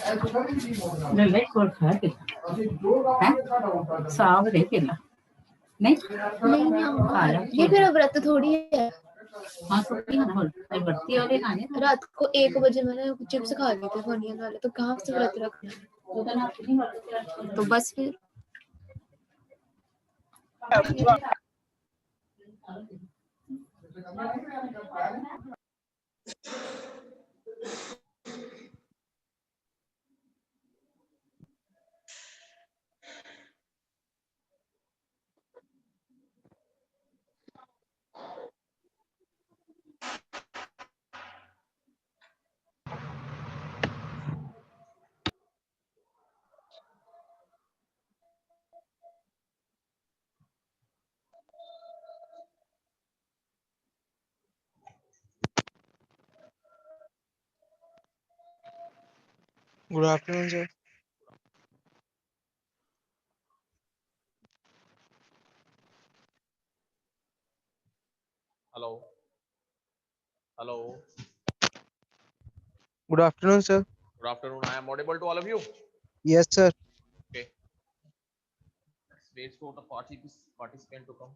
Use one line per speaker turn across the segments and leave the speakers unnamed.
लल्ले कोल खा के हैं साग दे के ना नहीं
ये फिर व्रत थोड़ी है।
हाँ तो क्या ना बोल मैं बढ़ती हो गई खाने
रात को 1 बजे मैंने चिप्स खा लिए थे फोनियन वाले, तो कहाँ से व्रत रखना, तो बस फिर
Good afternoon, sir.
Hello. Hello.
Good afternoon, sir.
Good afternoon. I am audible to all of you.
Yes, sir.
Okay. Let's wait for the participant to come.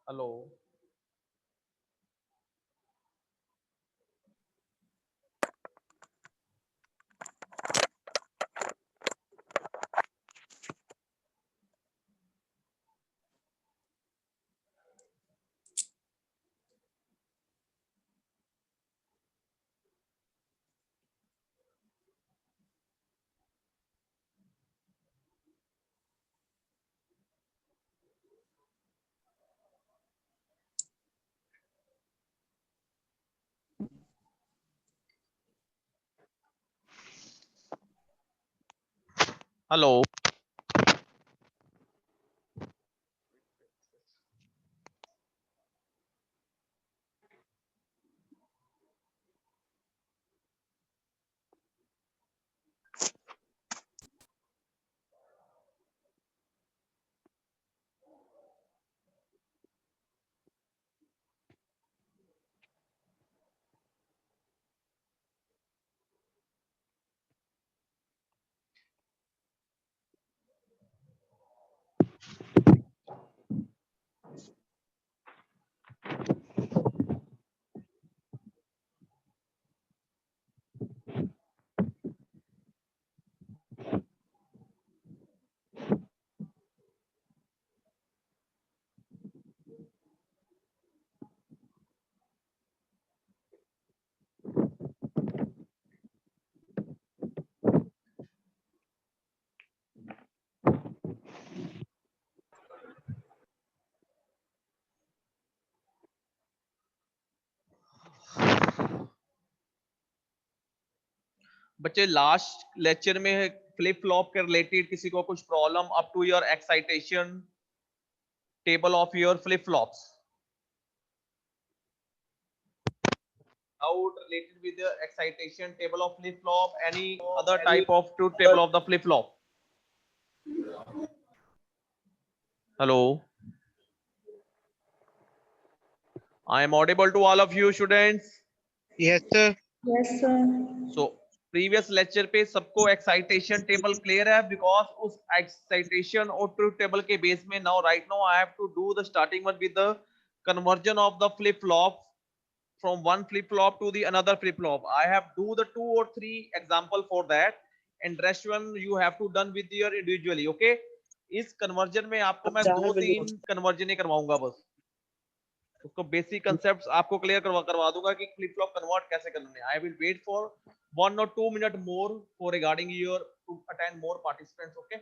Hello. Hello. बच्चे लास्ट लेक्चर में flip flop के related किसी को कुछ problem up to your excitation table of your flip flops out related with the excitation table of flip flop, any other type of to table of the flip flop? Hello. I am audible to all of you students.
Yes, sir.
Yes, sir.
So previous lecture पे सबको excitation table clear है, because उस excitation और truth table के base में now right now I have to do the starting one with the conversion of the flip flop from one flip flop to the another flip flop. I have do the 2 or 3 example for that, and rest one you have to done with your individually. Okay, इस conversion में आपको मैं 2-3 conversion ही करवाऊंगा बस, उसको basic concepts आपको clear करवा दूंगा कि फ्लिप फ्लॉप कन्वर्ट कैसे करने हैं. I will wait for 1 or 2 minutes more for regarding your to attend more participants. Okay.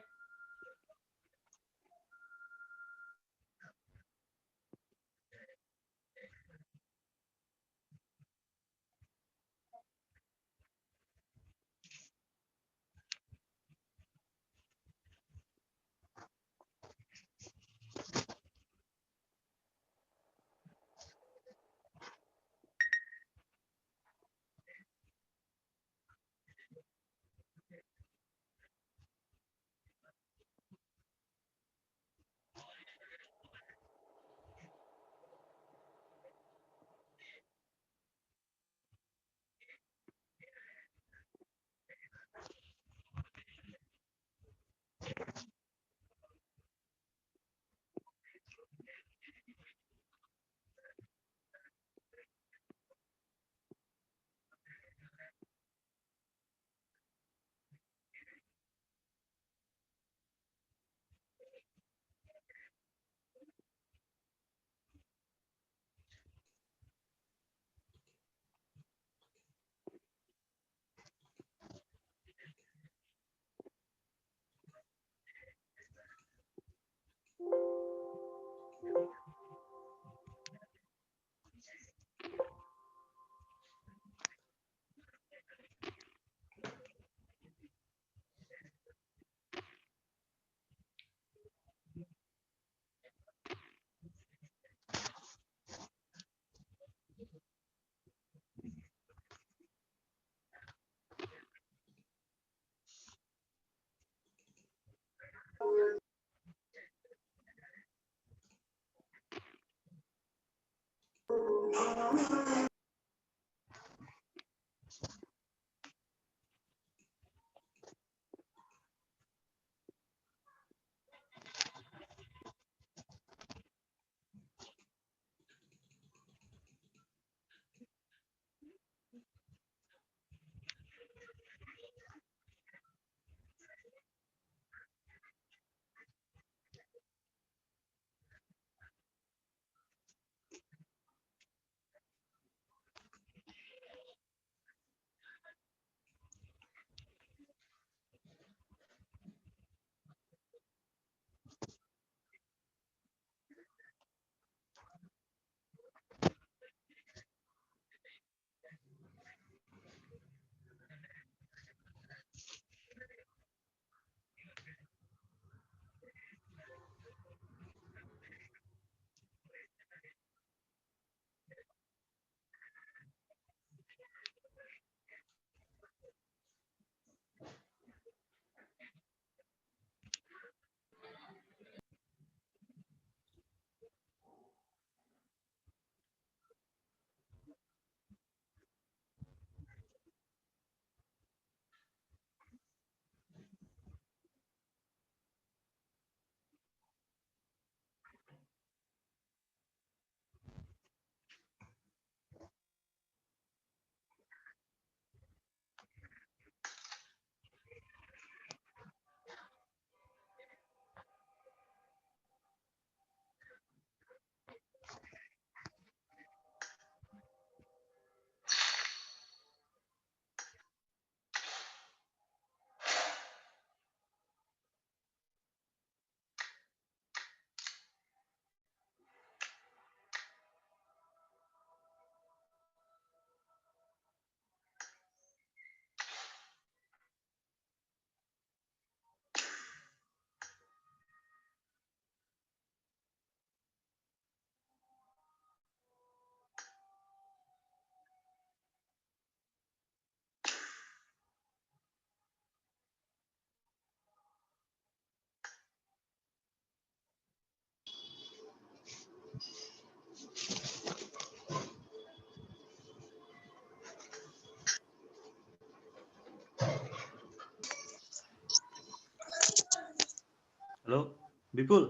विपुल,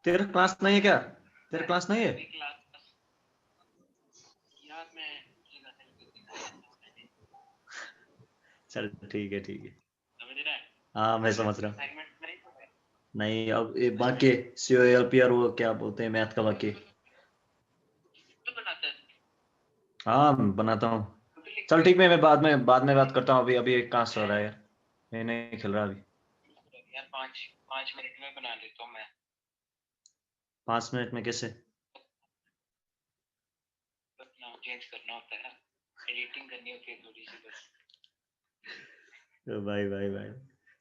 तेरा क्लास नहीं है क्या? तेरा क्लास नहीं है? चल ठीक है, ठीक है। हाँ मैं समझ रहा हूँ। नहीं, अब ये बाकी COLP और वो क्या बोलते हैं मैथ का बाकी। हाँ मैं बनाता हूँ। चल ठीक है, मैं बाद में बात करता हूँ। अभी अभी एक कहाँ सो रहा है यार, मैं नहीं खेल रहा अभी।
यार 5 मिनट में बना लेता हूँ मैं।
5 मिनट में कैसे?
नाम चेंज करना होता है ना, एडिटिंग करनी होती है थोड़ी सी बस।
भाई भाई भाई,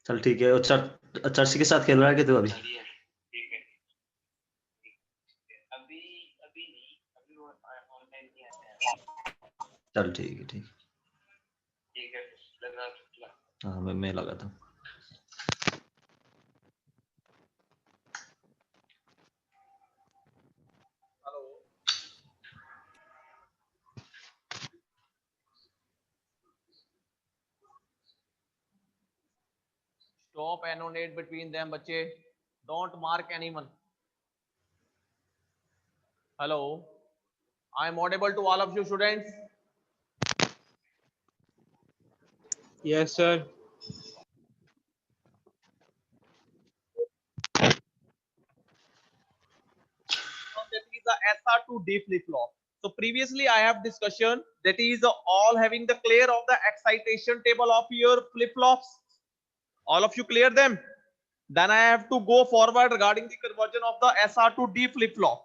चल ठीक है। और चर्ची के साथ खेल रहा है कि तू अभी?
ठीक है, अभी अभी नहीं, अभी वो ऑनलाइन नहीं आता है।
चल ठीक है, ठीक
ठीक है, लगा।
हाँ मैं लगाता हूँ।
Stop annotate between them, बच्चे. Don't mark anyone. Hello. I am audible to all of you students.
Yes, sir.
That is the SR2D flip-flop. So previously I have discussion that is all having the clear of the excitation table of your flip-flops. All of you clear them? Then I have to go forward regarding the conversion of the SR2D flip-flop.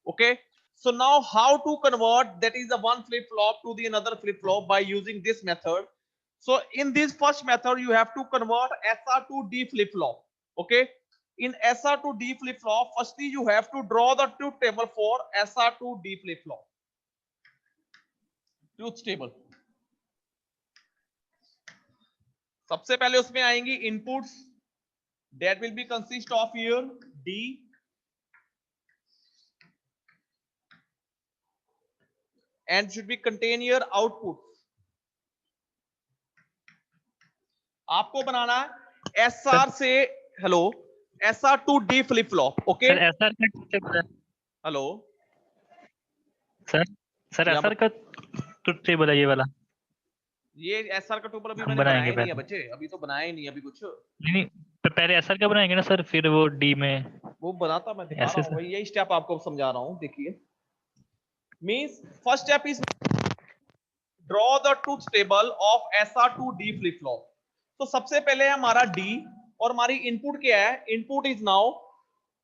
Okay. So now how to convert that is the one flip-flop to the another flip-flop by using this method. So in this first method you have to convert SR2D flip-flop. Okay. In SR2D flip-flop, firstly you have to draw the truth table for SR2D flip-flop. Truth table. सबसे पहले उसमें आएंगी inputs that will be consist of here D and should be contain your output. आपको बनाना है SR से hello SR2D flip flop. Okay
sir SR का
hello
sir SR का truth table है ये वाला.
ये SR का टेबल अभी
हम
मैंने बनाया
बनाएंगे
ही नहीं है
पहले.
बच्चे, अभी तो बनाया ही नहीं अभी कुछ.
नहीं तो पहले SR का बनाएंगे ना सर, फिर वो D में
वो बनाता मैं दिखा
ऐसे
रहा हूँ, वही यही स्टेप आपको समझा रहा हूँ. देखिए means first step is draw the truth table of SR2D flip flop. तो सबसे पहले हमारा D और हमारी इनपुट क्या है? Input is now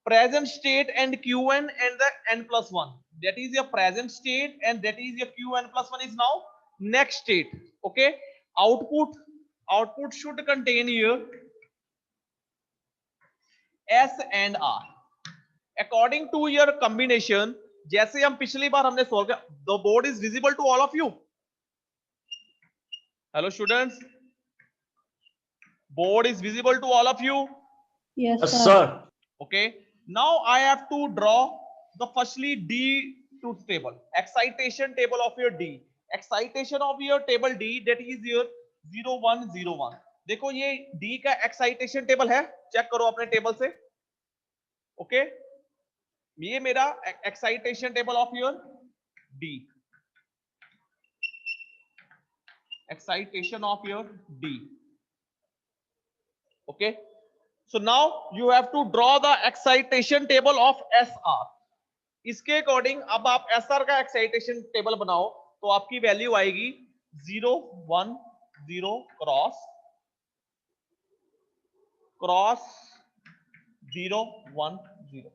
present state and Qn and the n plus 1. That is your present state and that is your Qn plus 1 is now next state. Okay. Output should contain here S and R. According to your combination, जैसे हम पिछली बार हमने solve किया, the board is visible to all of you. Hello students. Board is visible to all of you.
Yes sir.
Okay. Now I have to draw the firstly D truth table, excitation table of your D. Excitation of your table D, that is your 0101. देखो ये D का excitation table है, check करो अपने table से. Okay ये मेरा excitation table of your D. Excitation of your D. Okay. So now you have to draw the excitation table of SR. इसके अकॉर्डिंग अब आप SR का एक्साइटेशन टेबल बनाओ तो आपकी वैल्यू आएगी 0 1 0 cross 0 1 0.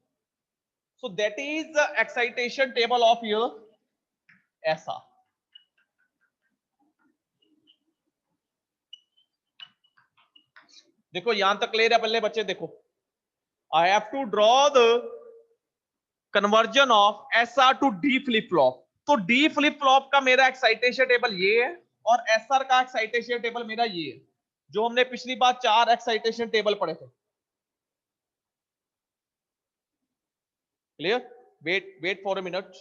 So that is the excitation table of your SR. देखो यहां तक क्लियर है पहले बच्चे? देखो I have to draw the conversion of SR to D flip flop. तो D flip flop का मेरा एक्साइटेशन टेबल ये है और SR का एक्साइटेशन टेबल मेरा ये है, जो हमने पिछली बार 4 एक्साइटेशन टेबल पढ़े थे. Clear? Wait for a minute.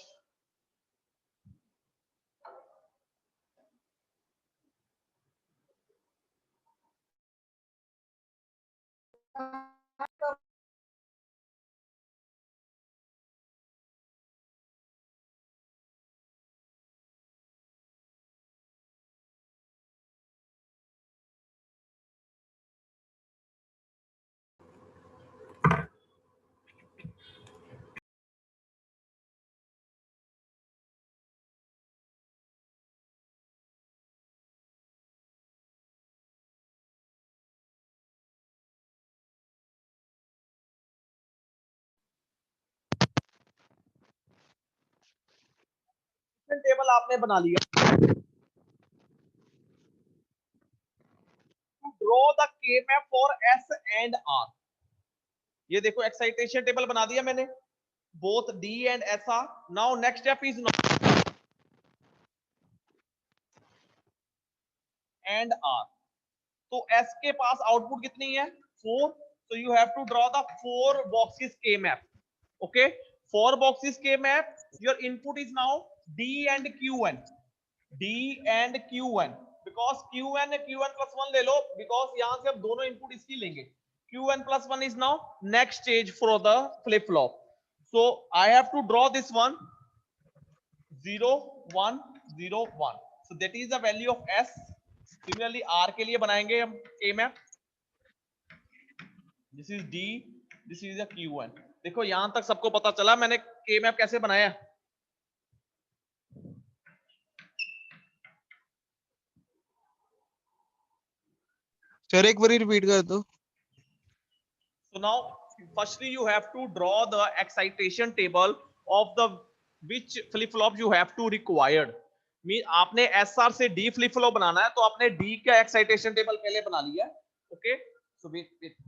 Table आपने बना लिया। To draw the K map for S and R, ये देखो एक्साइटेशन टेबल बना दिया मैंने, both D and S R. Now next step is and R. तो एस के पास आउटपुट कितनी है 4, so you have to draw the 4 boxes K map. Okay, 4 boxes K map. Your input is now D and Qn. D and Qn, because Qn plus 1 ले लो, because यहाँ से अब दोनों input इसकी लेंगे। Qn plus 1 is now next stage for the flip flop. So I have to draw this one 0 1 0 1. So that is the value of S. Similarly R के लिए बनाएंगे हम K map. This is D, this is a Q1. देखो यहां तक सबको पता चला मैंने K मैप कैसे बनाया।
सर एक बार रिपीट कर दो।
So now firstly you have to draw the excitation table of the which flip flop you have to required. Mean आपने SR से D flip flop बनाना है तो आपने D का excitation table पहले बना लिया है। Okay, so wait.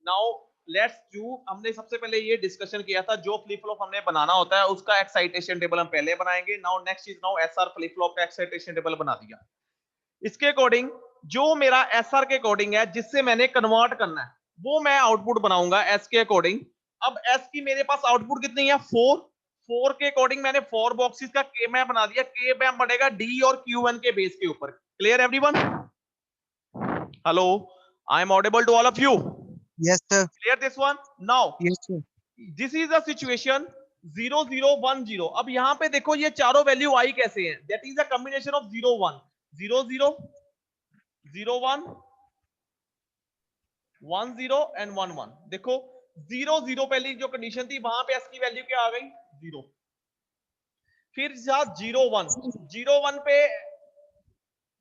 Now let's do, हमने सबसे पहले ये डिस्कशन किया था जो फ्लिप फ्लॉप हमने बनाना होता है उसका एक्साइटेशन टेबल हम पहले बनाएंगे। Now next is now SR flip flop का एक्साइटेशन टेबल बना दिया। इसके अकॉर्डिंग जो मेरा एसआर के अकॉर्डिंग है जिससे मैंने कन्वर्ट करना है वो मैं आउटपुट बनाऊंगा एस के अकॉर्डिंग। अब एस की मेरे पास आउटपुट कितनी है 4 के अकॉर्डिंग मैंने 4 बॉक्सेस का के मैप बना दिया। के मैप बढ़ेगा डी और क्यू1 के बेस के ऊपर। Clear everyone? Hello, I am audible to all of you?
Yes sir.
Clear this one? Now,
yes sir.
this is the situation 0 0 1 0. अब यहाँ पे देखो ये चारों वैल्यू आई कैसे हैं? That is a combination of 0 1 0 0 0 1 1 0 and 1 1. देखो 0 0 पहली जो कंडीशन थी वहां पे एस की वैल्यू क्या आ गई 0। फिर साथ 0 1 पे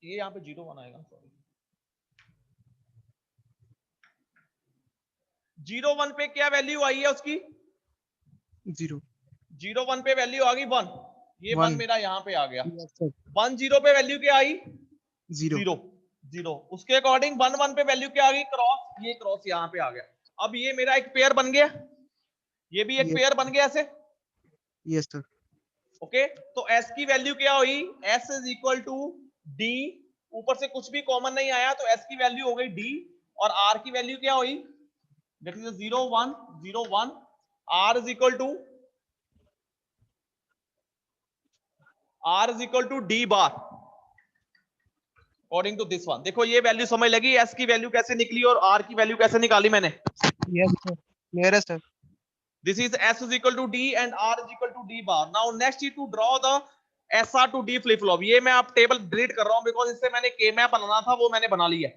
ये यहाँ पे 0 1 आएगा, सॉरी 0 1 पे क्या वैल्यू आई है उसकी
0
0 1 पे वैल्यू आ गई 1, ये 1 मेरा यहाँ पे आ गया।
Yes sir.
1 0 पे वैल्यू क्या आई
0
0। उसके अकॉर्डिंग 1 1 पे वैल्यू क्या आ गई क्रॉस, ये क्रॉस यहाँ पे आ गया। अब ये मेरा एक पेयर बन गया, ये भी एक पेयर बन गया ऐसे।
Yes sir.
ओके, तो एस की वैल्यू क्या हुई S is equal to D, ऊपर से कुछ भी कॉमन नहीं आया तो एस की वैल्यू हो गई डी और आर की वैल्यू क्या हुई that is a 0 1 0 1, r is equal to d bar according to this one. देखो ये वैल्यू समझ लगी, s की वैल्यू कैसे निकली और r की वैल्यू कैसे निकाली मैंने।
Yes, sir. Clear है, sir.
This is s is equal to d and r is equal to d bar. Now next is to draw the SR to D flip flop। ये मैं आप table delete कर रहा हूं because इससे मैंने K map बनाना था वो मैंने बना लिया।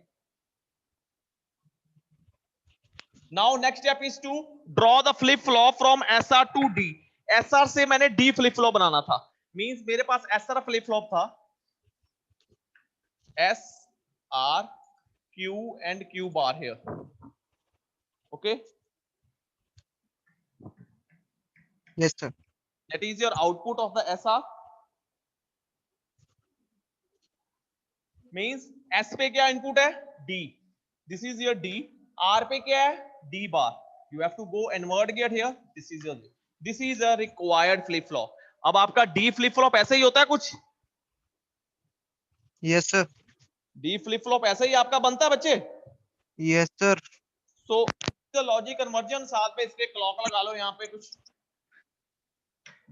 Now next step is to draw the flip flop from SR to D। SR से मैंने D flip flop बनाना था, मींस मेरे पास SR flip flop था, S R Q and Q bar here, okay,
Yes, sir.
that is your output of the SR, means S पे क्या input है D, this is your D, R पे क्या है D bar, you have to go inward gate here, this is a required flip flop। अब आपका D flip flop ऐसे ही होता है कुछ,
Yes, sir.
D flip flop ऐसे ही आपका बनता है बच्चे।
Yes, sir.
So the logic conversion, साथ में इसके क्लॉक लगा लो यहाँ पे कुछ,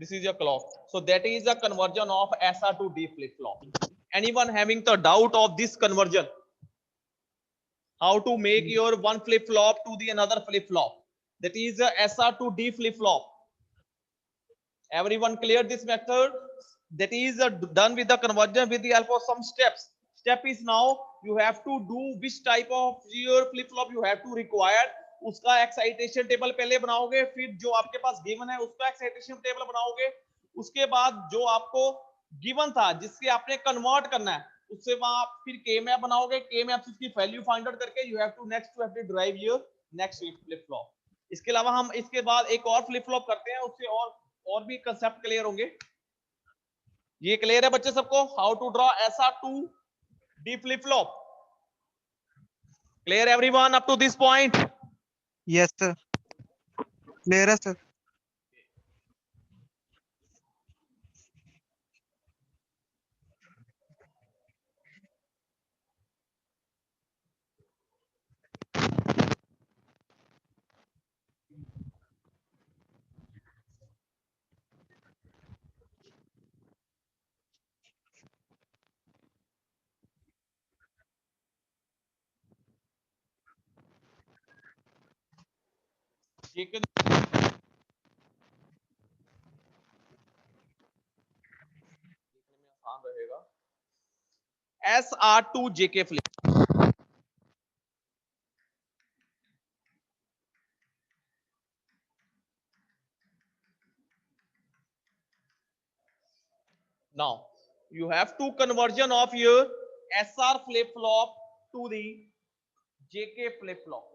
this is your clock, so that is the conversion of SR to D flip flop। Anyone having the doubt of this conversion, how to make your one flip flop to the another flip flop, that is the SR to D flip flop, everyone clear this method? That is done with the conversion with the help of some steps। Step is now you have to do which type of your flip flop you have to require, उसका excitation table पहले बनाओगे, फिर जो आपके पास given है उसका excitation table बनाओगे, उसके बाद जो आपको गिवन था जिसके आपने कन्वर्ट करना है उससे वहां फिर के मैप बनाओगे, के मैप से उसकी वैल्यू फाइंड आउट करके you have to drive your next flip flop. इसके अलावा हम इसके बाद एक और फ्लिप फ्लॉप करते हैं, उससे और भी कंसेप्ट क्लियर होंगे। ये क्लियर है बच्चे सबको, how to draw SR to D flip flop? Clear everyone up to this point?
Yes, sir. Clear है, sir.
आसान रहेगा SR to JK flip। Now you have to conversion of your SR flip flop to the JK flip flop।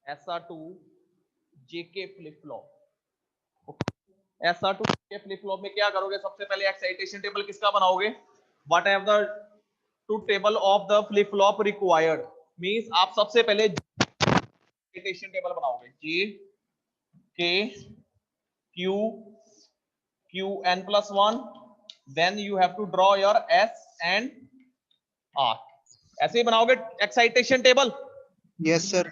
SR2 JK flip flop. SR2 JK flip flop में क्या करोगे? सबसे पहले excitation table किसका बनाओगे? What have the two table of the flip flop required, means आप सबसे पहले एक्साइटेशन टेबल बनाओगे। J K Q Qn+1, then you have to draw your S and R. ऐसे ही बनाओगे excitation table?
Yes sir.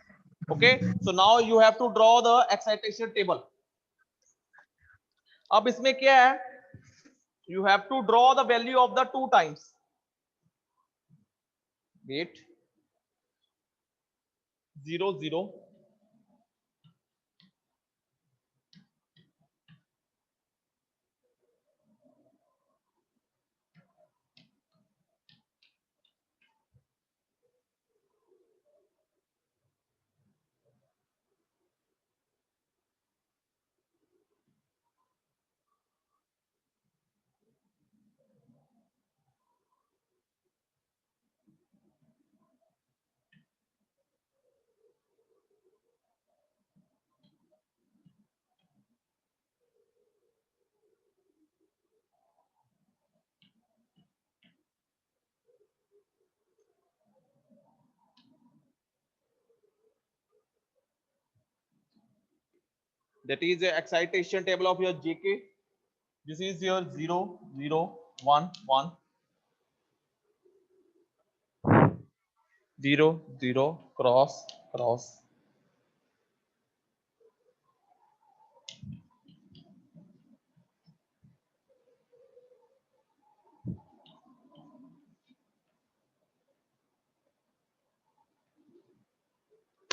Okay, so now you have to draw the excitation table. अब इसमें क्या है? You have to draw the value of the two times. Wait. 0 0. That is the excitation table of your JK. This is your 0 0 1 1 0 0 cross cross.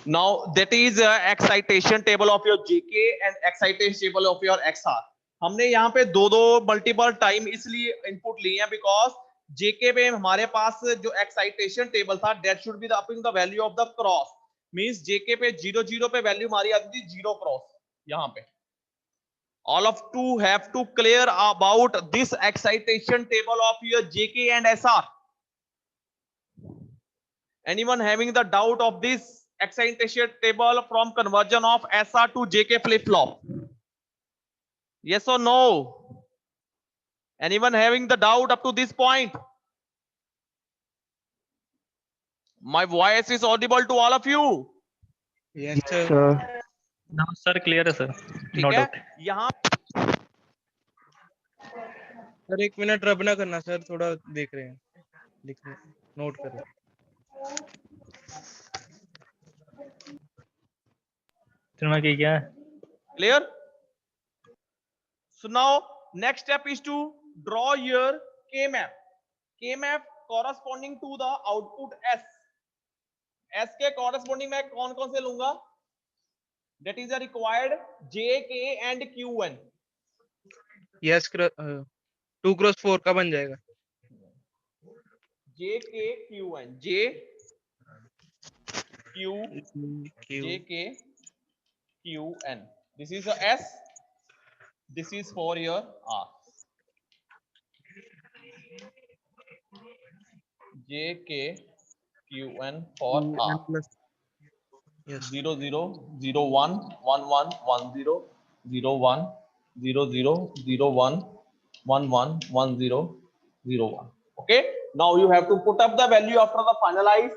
Now that is excitation table of your JK and excitation table of your XR. हमने यहाँ पे दो multiple time इसलिए input लिए हैं because JK पे हमारे पास जो एक्साइटेशन टेबल था that should be the upping the value of the cross, means JK पे 0 0 पे वैल्यू हमारी आती थी 0 क्रॉस। यहाँ पे all of two have to clear about this excitation table of your JK and SR. Anyone having the doubt of this excitation table from conversion of SR to JK flip flop? Yes or no? Anyone having the doubt up to this point? My voice is audible to all of you.
Yes sir.
No sir, clear है sir. No
ठीक है,
doubt.
यहाँ
sir 1 minute रब ना करना sir, थोड़ा देख रहे हैं, लिख रहे हैं, नोट कर रहे हैं।
तुम्हारा क्या है?
clear? So now next step is to draw your K map. K map corresponding to the output S. S के corresponding मैं कौन कौन से लूंगा? That is the required J, K and Qn.
Yes 2 cross 4 का बन जाएगा।
J, K, Qn. J, Q, J, K, Qn. This is the S. This is for your R. J, K, Qn for R.
Yes.
0 0 0 1 1 1 1 0 0 1 0 0 0 1 1 1 1 0 0 1. Okay, now you have to put up the value after the finalize.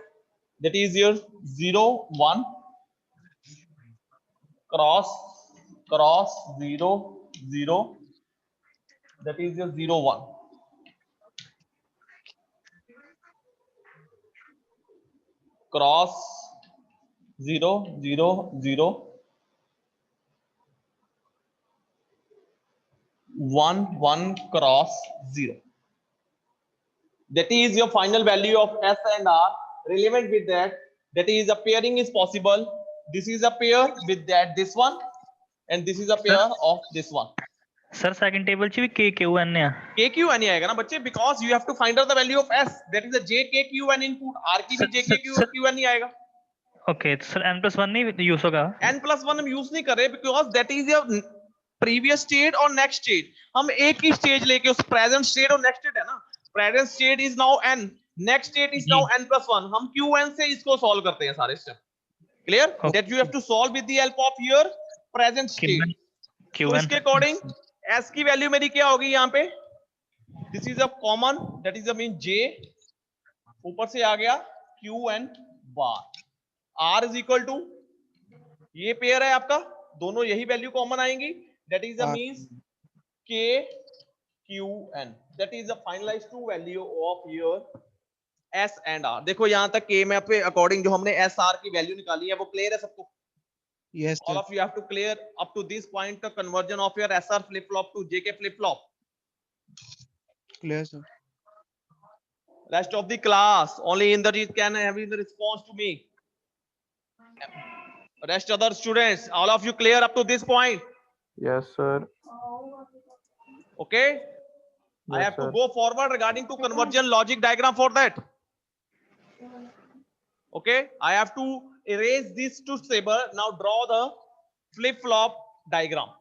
That is your 0 1 cross cross 0 0. That is your 0 1. Cross 0 0 0 1 1 cross 0. That is your final value of S and R. Relevant with that, that is a pairing is possible. This is a pair with that this one, and this is a pair of this one.
Sir, second table च भी K Q N है।
K Q N ही आएगा ना बच्चे, because you have to find out the value of S. That is a J K Q N input. R की भी J K Q N ही आएगा।
Okay, तो सर n+1 नहीं use होगा?
n+1 हम यूज नहीं कर रहे because that is your previous state और next state. हम एक ही stage लेके उस present state और next state है ना, present state is now n, next state is now n+1. हम Qn से इसको solve करते हैं सारे step. Clear?
Okay.
That you have to solve with the help of your present state. तो
Q1
इसके अकॉर्डिंग s की वैल्यू मेरी क्या होगी यहाँ पे? This is a common, that is a mean j, ऊपर से आ गया qn bar, r is equal to, ये पेयर है आपका, दोनों यही वैल्यू कॉमन आएंगी, that is a means k qn, that is the finalized true value of your s and r. देखो यहाँ तक k मैप पे अकॉर्डिंग जो हमने s r की वैल्यू निकाली है वो क्लियर है सबको?
Yes
All
sir.
of you have to clear up to this point the conversion of your SR flip flop to JK flip flop.
Clear sir.
Rest of the class only in the read can have in the response to me. Rest other students, all of you clear up to this point?
Yes sir.
Okay.
Yes,
I have
sir.
to go forward regarding to conversion logic diagram for that. Okay. I have to erase this to stable. Now draw the flip flop diagram.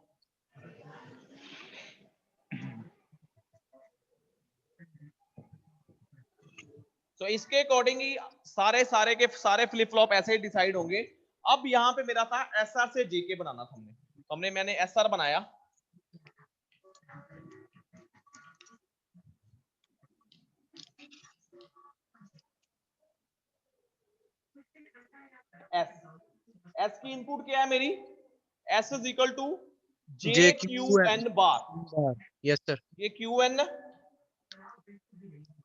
तो इसके according ही सारे के सारे flip flop ऐसे ही decide होंगे। अब यहाँ पे मेरा था एसआर से जेके बनाना था, मैंने एसआर बनाया, एस की इनपुट क्या है मेरी? S is equal to J Q N bar.
Yes sir.
ये Q N,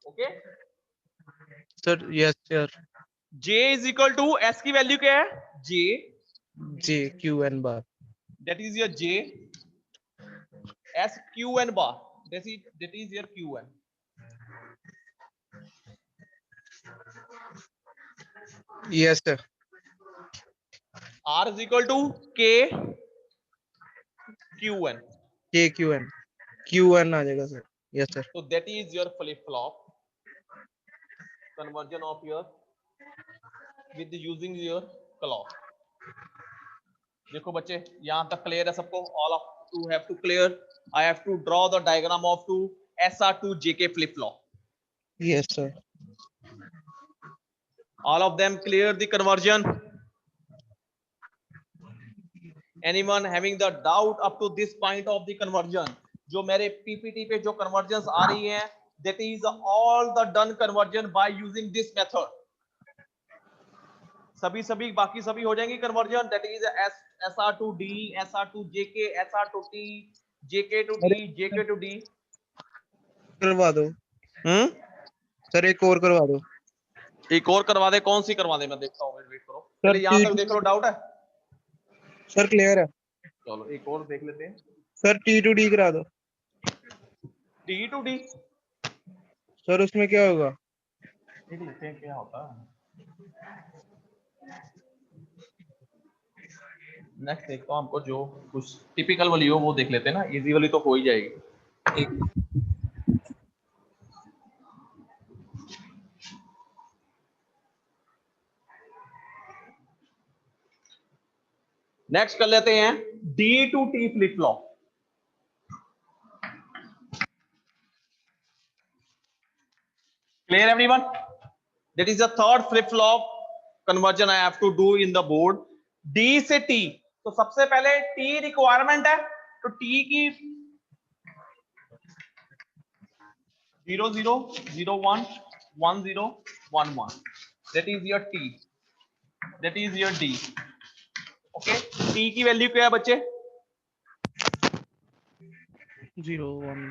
okay
Sir yes sir.
J is equal to S की वैल्यू क्या है? जे,
J Q N bar.
that is your J, S Q N bar, that is your Q N.
Yes sir.
R is equal to K Q N.
K Q N. Q N आ जाएगा sir. Yes sir.
So that is your flip flop conversion of your with using your clock. देखो बच्चे यहाँ तक clear है सबको? All of you have to clear. I have to draw the diagram of two SR2 JK flip flop.
Yes sir.
All of them clear the conversion? Anyone having the doubt up to this point of the conversion? जो मेरे PPT पे जो conversions आ रही हैं, that is all the done conversion by using this method. सभी बाकी सभी हो जाएंगी conversion. That is SR to D, SR to JK, SR to T, JK to D, JK to D.
करवा दो। सर एक और करवा दो।
एक और करवा दे, कौन सी करवा दे? मैं देखता हूँ, वेट करो, पहले यहाँ तक देख लो। डाउट है
सर? क्लियर है।
चलो एक और देख लेते हैं।
सर T to D करा दो।
T to D
सर उसमें क्या होगा?
देख लेते हैं क्या होता है। नेक्स्ट देखता हूँ, हमको जो कुछ टिपिकल वाली हो वो देख लेते हैं ना, इजी वाली तो हो ही जाएगी। नेक्स्ट कर लेते हैं D to T flip flop. Clear everyone? That is the third flip flop conversion I have to do in the board. D से T, तो सबसे पहले T रिक्वायरमेंट है, तो T की 0 0 0 1 1 0 1 1, that is your T, that is your D. Okay, T की value क्या है बच्चे?
0 1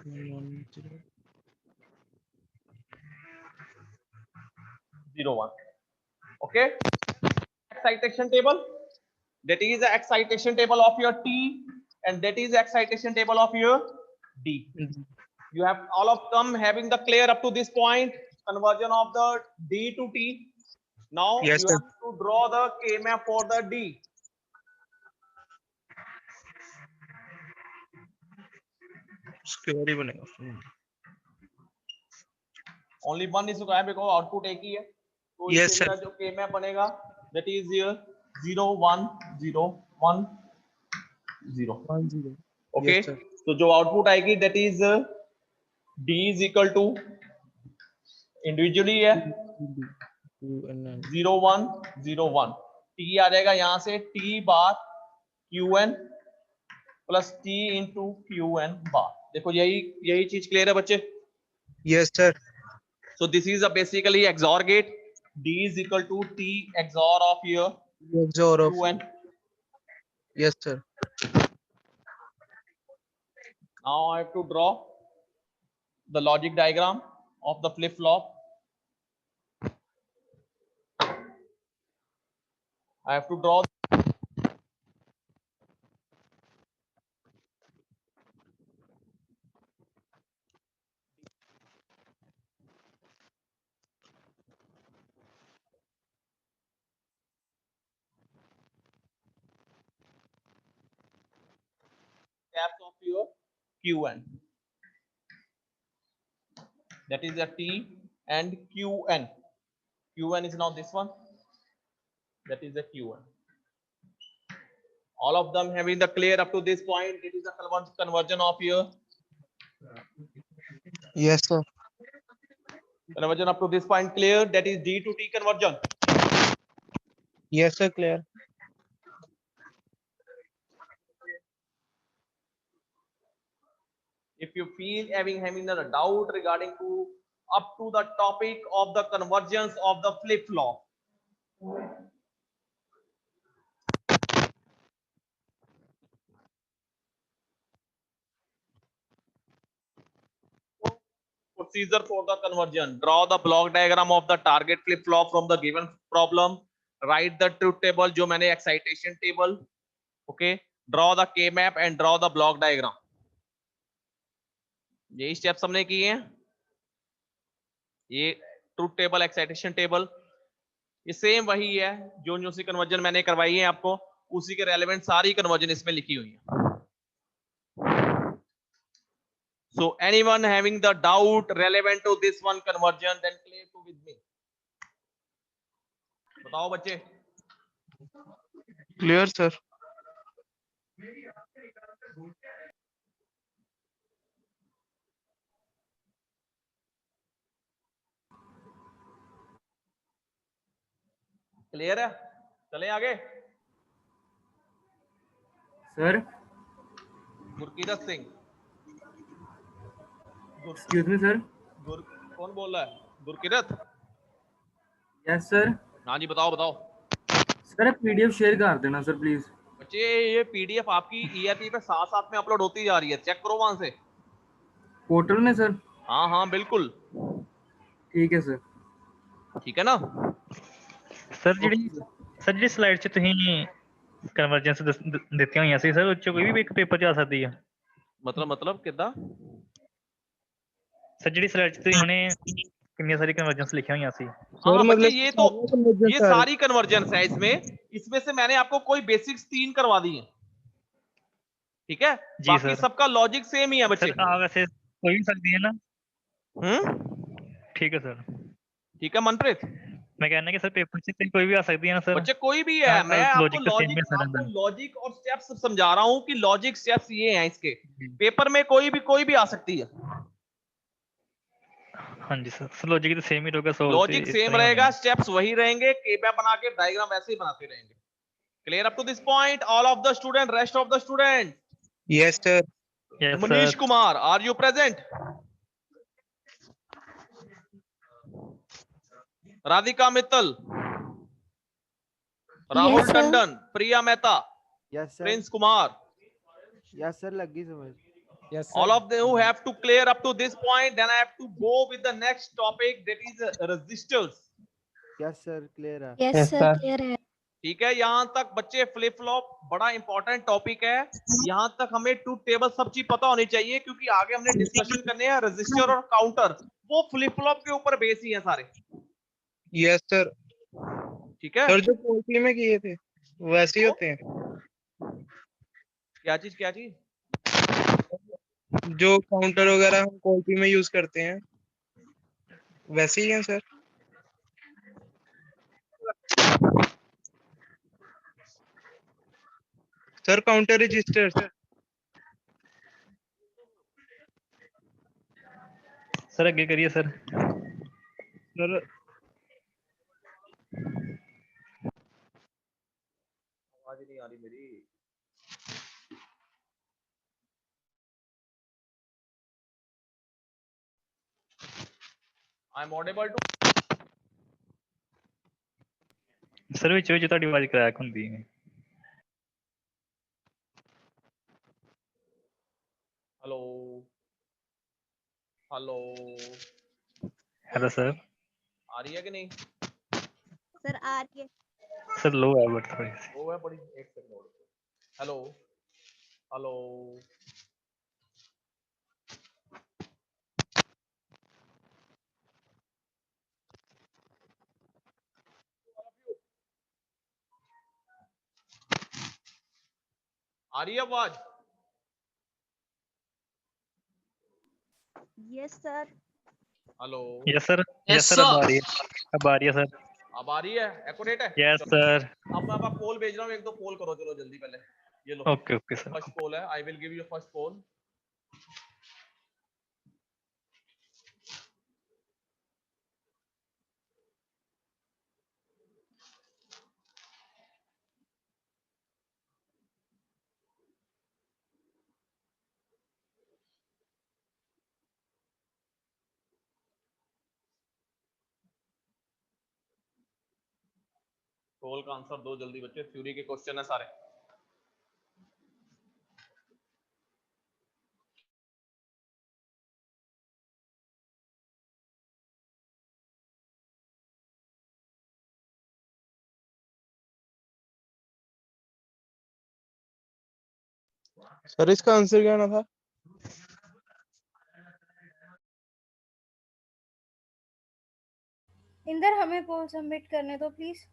1 0
0 1. Okay, excitation table, that is the excitation table of your T, and that is the excitation table of your D. You have all of them having the clear up to this point conversion of the D to T. Now
yes,
you
sir.
have to draw the K map for the D.
Square ही बनेगा।
Only one is required because output एक ही है, तो
yes,
इसके जो K map बनेगा that is here 0 1 0 1 0 1 0. Okay, yes, तो जो आउटपुट आएगी that is D is equal to individually है 0101 टी आ जाएगा यहाँ से T bar QN plus T into QN बार। देखो यही चीज क्लियर है बच्चे?
Yes sir.
So this is a basically XOR gate. D is equal to T XOR of your
XOR of
QN.
yes sir.
Now I have to draw the logic diagram of the flip flop. I have to draw steps of your QN. That is a T and QN. QN is now this one. That is the QN. All of them having the clear up to this point. It is a conversion of your
Yes sir.
conversion up to this point clear. That is D to T conversion.
Yes sir, clear.
If you feel having a doubt regarding to up to the topic of the convergence of the flip flop, procedure for the conversion: draw the block diagram of the target flip flop from the given problem, write the truth table जो मैंने excitation table, okay, draw the K map and draw the block diagram. यही steps हमने किए हैं। ये truth table, excitation table, ये same वही है जो सी कन्वर्जन मैंने करवाई है आपको, उसी के रेलेवेंट सारी कन्वर्जन इसमें लिखी हुई है। So anyone having the doubt relevant to this one conversion, then clear to with me. बताओ बच्चे।
Clear sir.
क्लियर है? चले आगे।
Sir
Gurkirat Singh.
Excuse me sir.
कौन बोल रहा है? गुरकीरत?
Yes sir.
हाँ जी बताओ बताओ।
सर पीडीएफ शेयर कर देना सर प्लीज।
बच्चे ये पीडीएफ आपकी ईआरपी पे साथ साथ में अपलोड होती जा रही है, चेक करो वहां से।
पोर्टल में सर?
हाँ हाँ बिल्कुल।
ठीक है सर।
ठीक है ना
सर जी स्लाइड च ਤੁਸੀਂ ਕਨਵਰਜੈਂਸ ਦਿੱਤੀਆਂ ਹੋਈਆਂ ਸੀ ਸਰ, ਉਹ ਚ ਕੋਈ ਵੀ ਇੱਕ ਪੇਪਰ ਚ ਆ ਸਕਦੀ ਹੈ?
मतलब ਕਿੱਦਾਂ
ਸਰ ਜਿਹੜੀ ਸਲਾਈਡ ਚ ਤੁਸੀਂ ਹੁਣੇ कितनी सारी कन्वर्जेंस लिखी हुई सी।
हाँ बच्चे ये सारी कन्वर्जेंस है इसमें से मैंने आपको कोई बेसिक्स 3 करवा दी है, ठीक है? बाकी सबका लॉजिक सेम ही है बच्चे।
वैसे कोई भी सकती है ना? ठीक है सर।
ठीक है मनप्रीत,
मैं कहना कि सर पेपर से कोई भी आ सकती है ना सर?
बच्चे कोई भी है, मैं आपको लॉजिक और स्टेप्स समझा रहा हूँ कि लॉजिक स्टेप्स ये हैं इसके, पेपर में कोई भी आ सकती है।
हाँ जी सर, लॉजिक तो सेम ही रहेगा,
लॉजिक सेम रहेगा, स्टेप्स वही रहेंगे, केबैप बना के डायग्राम वैसे ही बनाते रहेंगे। Clear up to this point all of the student, rest of the student?
Yes sir.
Manish Kumar, are you present? Radhika Mittal, Rahul Tandon, Priya Mehta, Prince Kumar,
yes sir, लगी समझ।
Yes, all of them who have to clear up to this point, then I have to go with the next topic, that is resistors.
Yes sir, clear है।
Yes sir, clear है।
ठीक है, यहाँ तक बच्चे flip flop बड़ा important topic है, यहाँ तक हमें ट्रूथ टेबल सब चीज पता होनी चाहिए, क्योंकि आगे हमने डिस्कशन करने हैं रजिस्टर और काउंटर, वो फ्लिप फ्लॉप के ऊपर बेस ही है सारे।
Yes sir.
ठीक है
सर, जो पोल्ट्री में किए थे वैसे ही होते हैं?
क्या चीज?
जो काउंटर वगैरह हम पोल्ट्री में यूज करते हैं वैसे ही हैं sir? Sir counter register
sir आगे करिए सर।
नहीं आ रही मेरी। I am audible too.
Sir ਵਿੱਚ ਵਿੱਚ ਤੁਹਾਡੀ ਆਵਾਜ਼ ਕ੍ਰੈਕ ਹੁੰਦੀ ਹੈ।
Hello hello
hello sir.
आ रही है कि नहीं?
सर आ रही है।
सर लो है बट थोड़ी सी।
वो है बड़ी, एक सेकंड और। हेलो हेलो आ रही है आवाज?
Yes sir.
Hello
yes sir. Yes sir अब आ रही है। अब आ रही है सर।
अब आ रही है? एक्यूरेट है?
यस
चलो।
सर।
अब मैं आपको पोल भेज रहा हूँ, एक दो पोल करो चलो जल्दी पहले। ये लो
okay okay sir.
First poll है, I will give you first poll. Poll का आंसर दो जल्दी बच्चे, थ्योरी के क्वेश्चन है सारे।
सर इसका आंसर क्या आना था?
इंदर हमें पोल सबमिट करने दो प्लीज।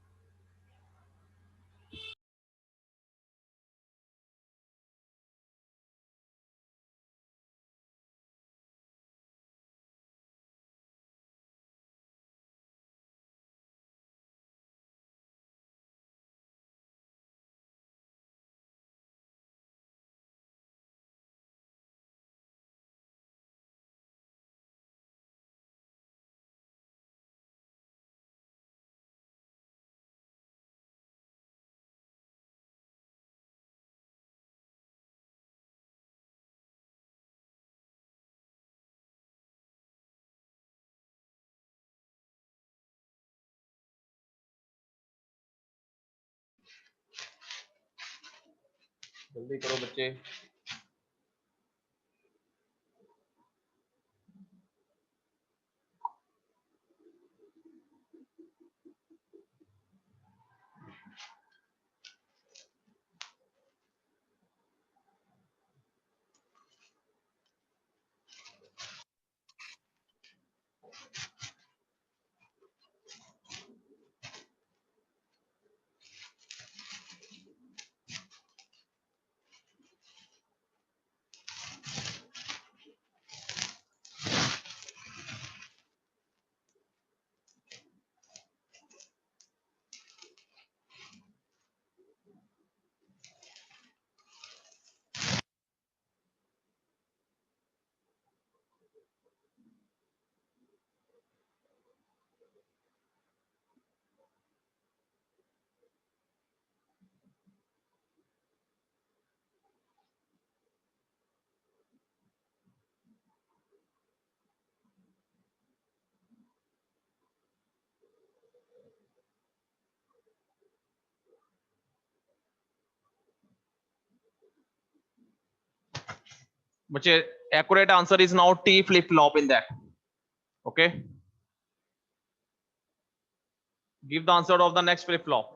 जल्दी करो बच्चे। बच्चे accurate answer is now T flip flop in that. Okay, give the answer of the next flip flop.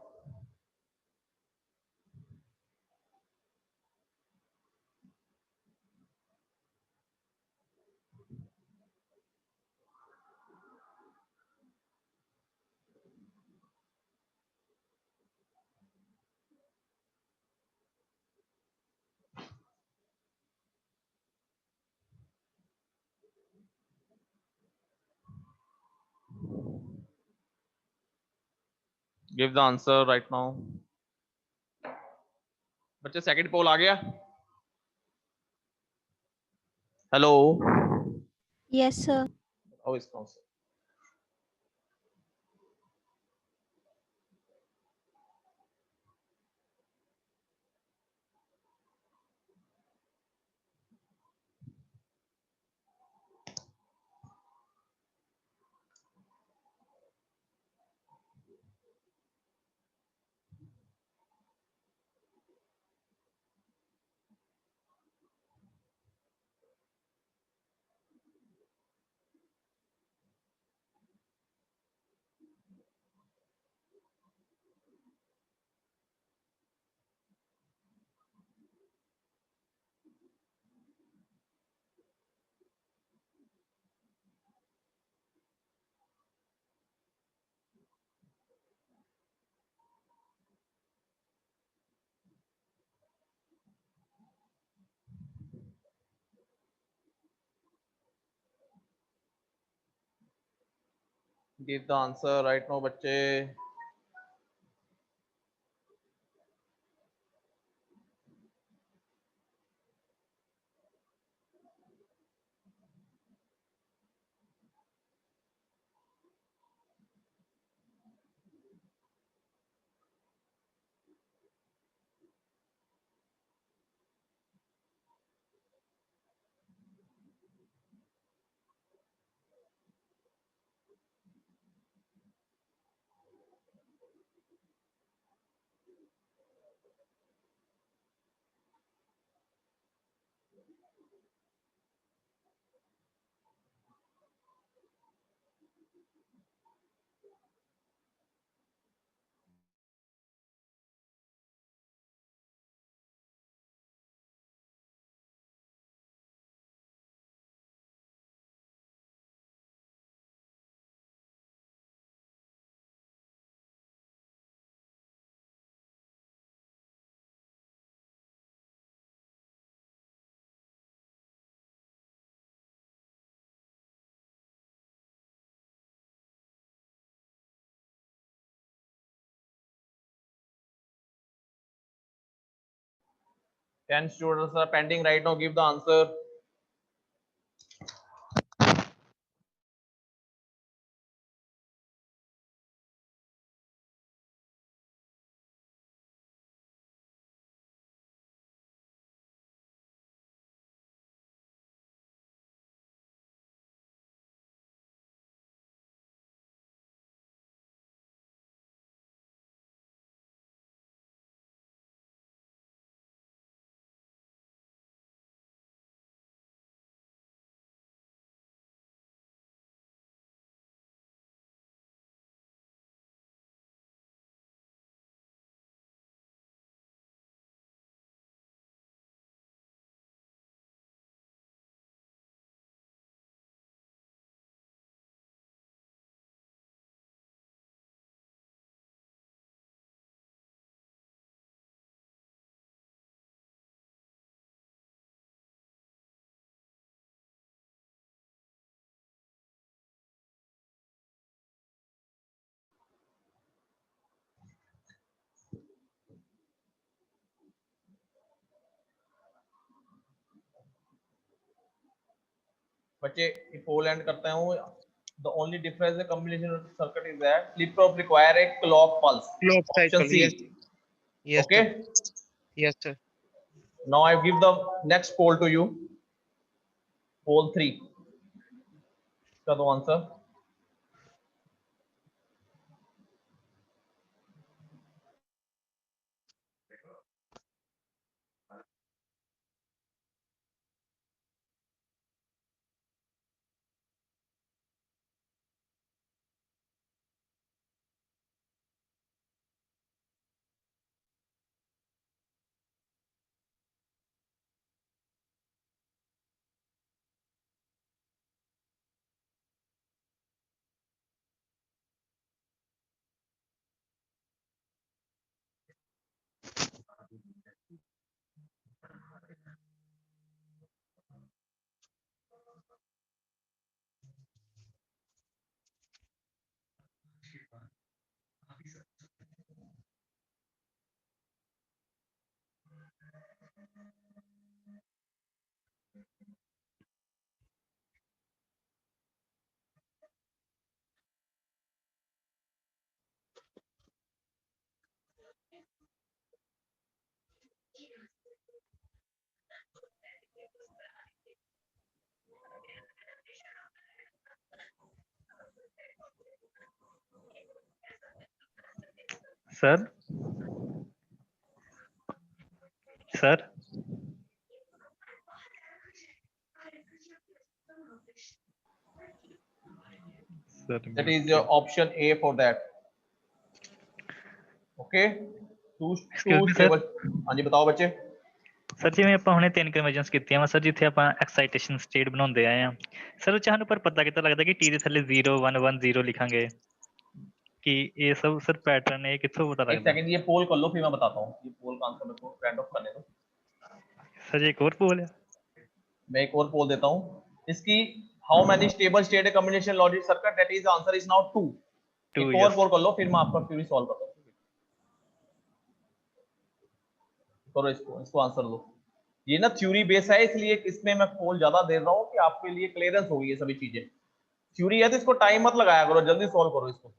Give the answer right now. बच्चे सेकंड पोल आ गया? Hello
yes sir.
बताओ इसका answer. Give the answer right now, बच्चे. Ten students are pending right now. Give the answer. बच्चे pole and करता हूँ. The only difference in the combination of circuit is that flip-flop require a clock pulse.
Clock
Option
cycle.
C.
Yes. Yes.
Okay.
Sir. Yes, sir.
Now I give the next poll to you. Poll 3. इसका दो answer.
Sir sir
That is your option A for that. Okay. Two stable. हाँ जी बताओ बच्चे.
Sir जिवें ਆਪਾਂ ਹੁਣੇ ਤਿੰਨ ਕਨਵਰਜਨਸ ਕੀਤੀਆਂ ਵਾ ਸਰ ਜਿੱਥੇ ਆਪਾਂ ਐਕਸਾਈਟੇਸ਼ਨ ਸਟੇਟ ਬਣਾਉਂਦੇ ਆਏ ਆ ਸਰ ਉਹ ਚਾਹਨੂੰ ਪਰ ਪਤਾ ਕਿੱਦਾਂ ਲੱਗਦਾ ਕਿ ਟੀ ਦੇ ਥੱਲੇ 0 1 1 0 ਲਿਖਾਂਗੇ कि ये सब सर पैटर्न है किथों पता लगता है.
एक सेकंड ये पोल कर लो फिर मैं बताता हूँ. ये पोल का आंसर मेरे को काइंड ऑफ करने दो.
सर एक और पोल है.
मैं एक और पोल देता हूँ. इसकी how many stable state combination logic circuit, that is answer is now 2। एक और 4 कर लो, फिर मैं आपका क्वेरी सॉल्व करता हूं। करो इसको आंसर दो। ये ना थ्योरी बेस है, इसलिए इसमें मैं पोल ज्यादा दे रहा हूं कि आपके लिए क्लियरेंस होगी ये सभी चीजें। थ्योरी है तो इसको टाइम मत लगाया करो, जल्दी सॉल्व करो इसको।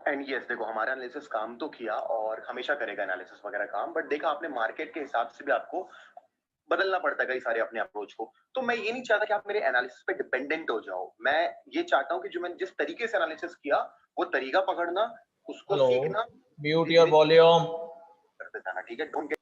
एंड यस देखो हमारा एनालिसिस काम तो किया और हमेशा करेगा एनालिसिस वगैरह काम, बट देखा आपने मार्केट के हिसाब से भी आपको बदलना पड़ता है कई सारे अपने अप्रोच को। तो मैं ये नहीं चाहता कि आप मेरे एनालिसिस पे डिपेंडेंट हो जाओ, मैं ये चाहता हूँ कि जो मैंने जिस तरीके से एनालिसिस किया वो तरीका पकड़ना, उसको सीखना,
म्यूट योर वॉल्यूम,
करते जाना, ठीक है। डोंट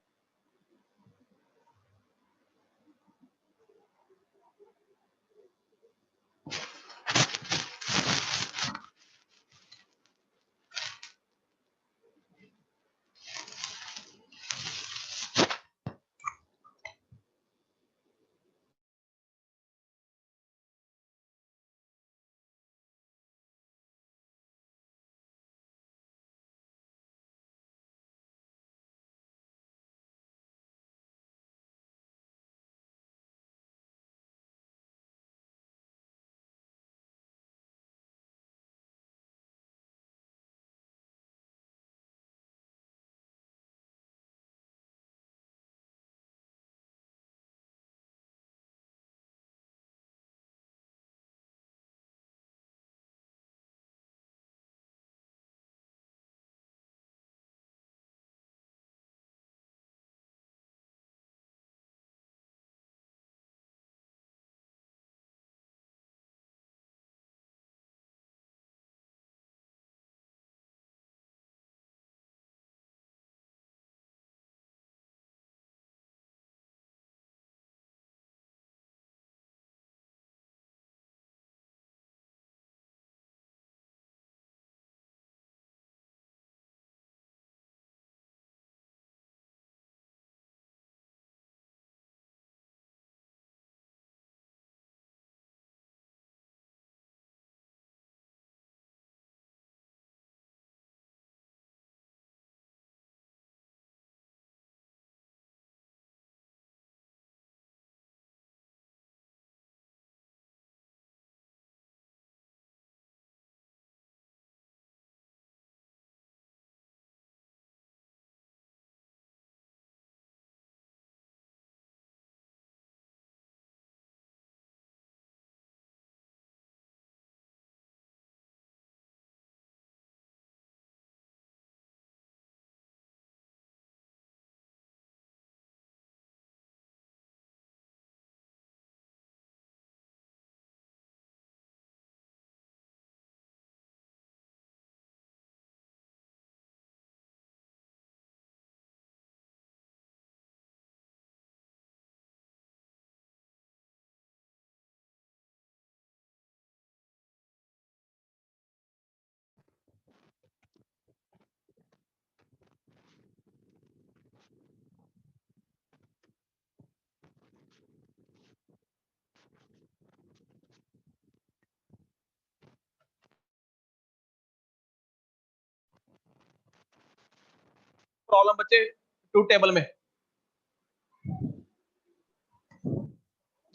प्रॉब्लम बच्चे ट्रूथ टेबल में।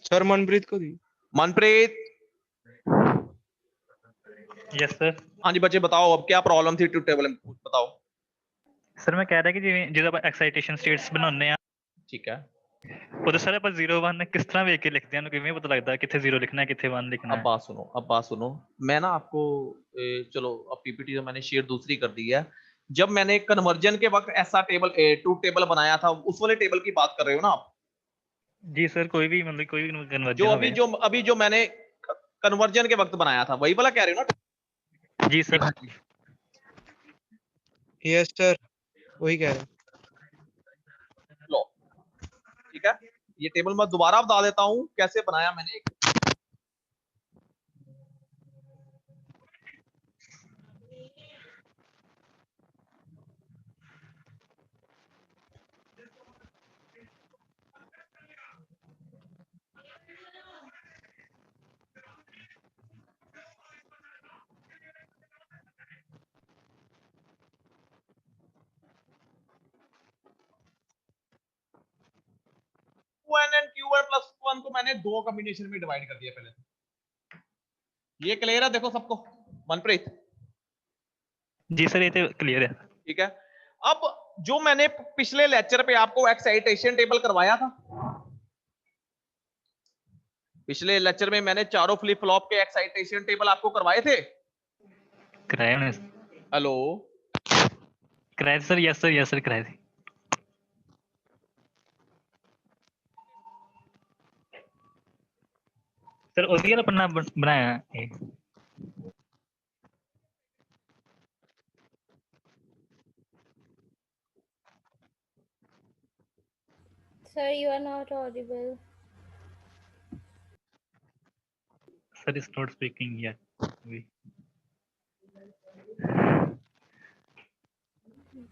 सर मनप्रीत को दी।
Manpreet,
yes sir.
हाँ जी बच्चे बताओ अब क्या प्रॉब्लम थी ट्रूथ टेबल में, बताओ।
सर मैं कह रहा कि ਜਦੋਂ ਆਪਾਂ ਐਕਸਾਈਟੇਸ਼ਨ ਸਟੇਟਸ ਬਣਾਉਂਦੇ ਆ,
ठीक है,
ਉਹਦੇ ਸਾਰੇ ਆਪਾਂ 0 1 ਕਿਸ ਤਰ੍ਹਾਂ ਵੇਖ ਕੇ ਲਿਖਦੇ ਹਾਂ, ਕਿਵੇਂ ਪਤਾ ਲੱਗਦਾ ਕਿੱਥੇ 0 ਲਿਖਣਾ है किथे 1 लिखना है?
अब बात सुनो, मैं ना आपको चलो अब पीपीटी तो मैंने शेयर दूसरी कर दी है। जब मैंने कन्वर्जन के वक्त ऐसा टेबल ट्रूथ टेबल बनाया था, उस वाले टेबल की बात कर रहे हो ना आप?
जी सर, कोई भी मतलब कोई भी कन्वर्जन
अभी जो मैंने कन्वर्जन के वक्त बनाया था वही वाला कह रहे हो ना?
जी सर।
यस सर, वही कह रहे हैं।
लो ठीक है, ये टेबल मैं दोबारा बता देता हूं कैसे बनाया मैंने। Q1 एंड Q1 प्लस 1 को मैंने दो कॉम्बिनेशन में डिवाइड कर दिया पहले तो। ये क्लियर है देखो सबको, मनप्रीत?
जी सर, ये तो क्लियर है।
ठीक है, अब जो मैंने पिछले लेक्चर पे आपको एक्साइटेशन टेबल करवाया था, पिछले लेक्चर में मैंने चारों फ्लिप फ्लॉप के एक्साइटेशन टेबल आपको करवाए थे।
कराए हमने।
हेलो,
कराए sir. Yes sir, yes sir, कराए थे। सर ओरियल अपना बनाया है।
Sir, you are not audible.
Sir is not speaking yet.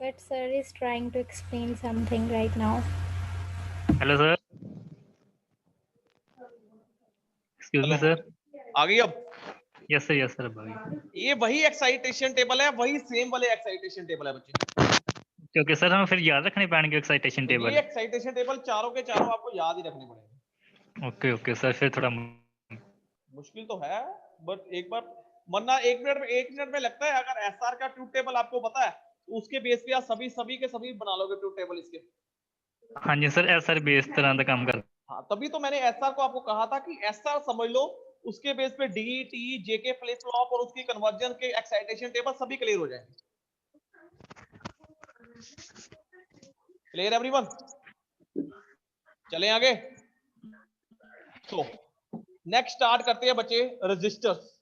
But sir is trying to explain something right now.
Hello sir. Excuse me sir.
आ गई अब?
Yes sir, yes sir, अब आ गई।
ये वही एक्साइटेशन टेबल है, वही सेम वाले excitation table है बच्चे।
क्योंकि सर हमें फिर याद रखने पैणगे एक्साइटेशन टेबल।
ये एक्साइटेशन टेबल चारों के चारों आपको याद ही रखने पड़ेंगे।
ओके ओके सर, फिर थोड़ा
मुश्किल तो है, बट एक बार, वरना एक मिनट में लगता है। अगर एसआर का ट्रूथ टेबल आपको पता है तो उसके बेस पे आप सभी के सभी बना लोगे ट्रूथ टेबल इसके।
हाँ जी सर, एसआर बेस तरह का काम कर।
हाँ, तभी तो मैंने एसआर को आपको कहा था कि एसआर समझ लो, उसके बेस पे D T JK flip flop और उसकी कन्वर्जन के एक्साइटेशन टेबल सभी क्लियर हो जाएंगे। Clear everyone? चलें आगे। तो नेक्स्ट स्टार्ट करते हैं बच्चे रजिस्टर्स।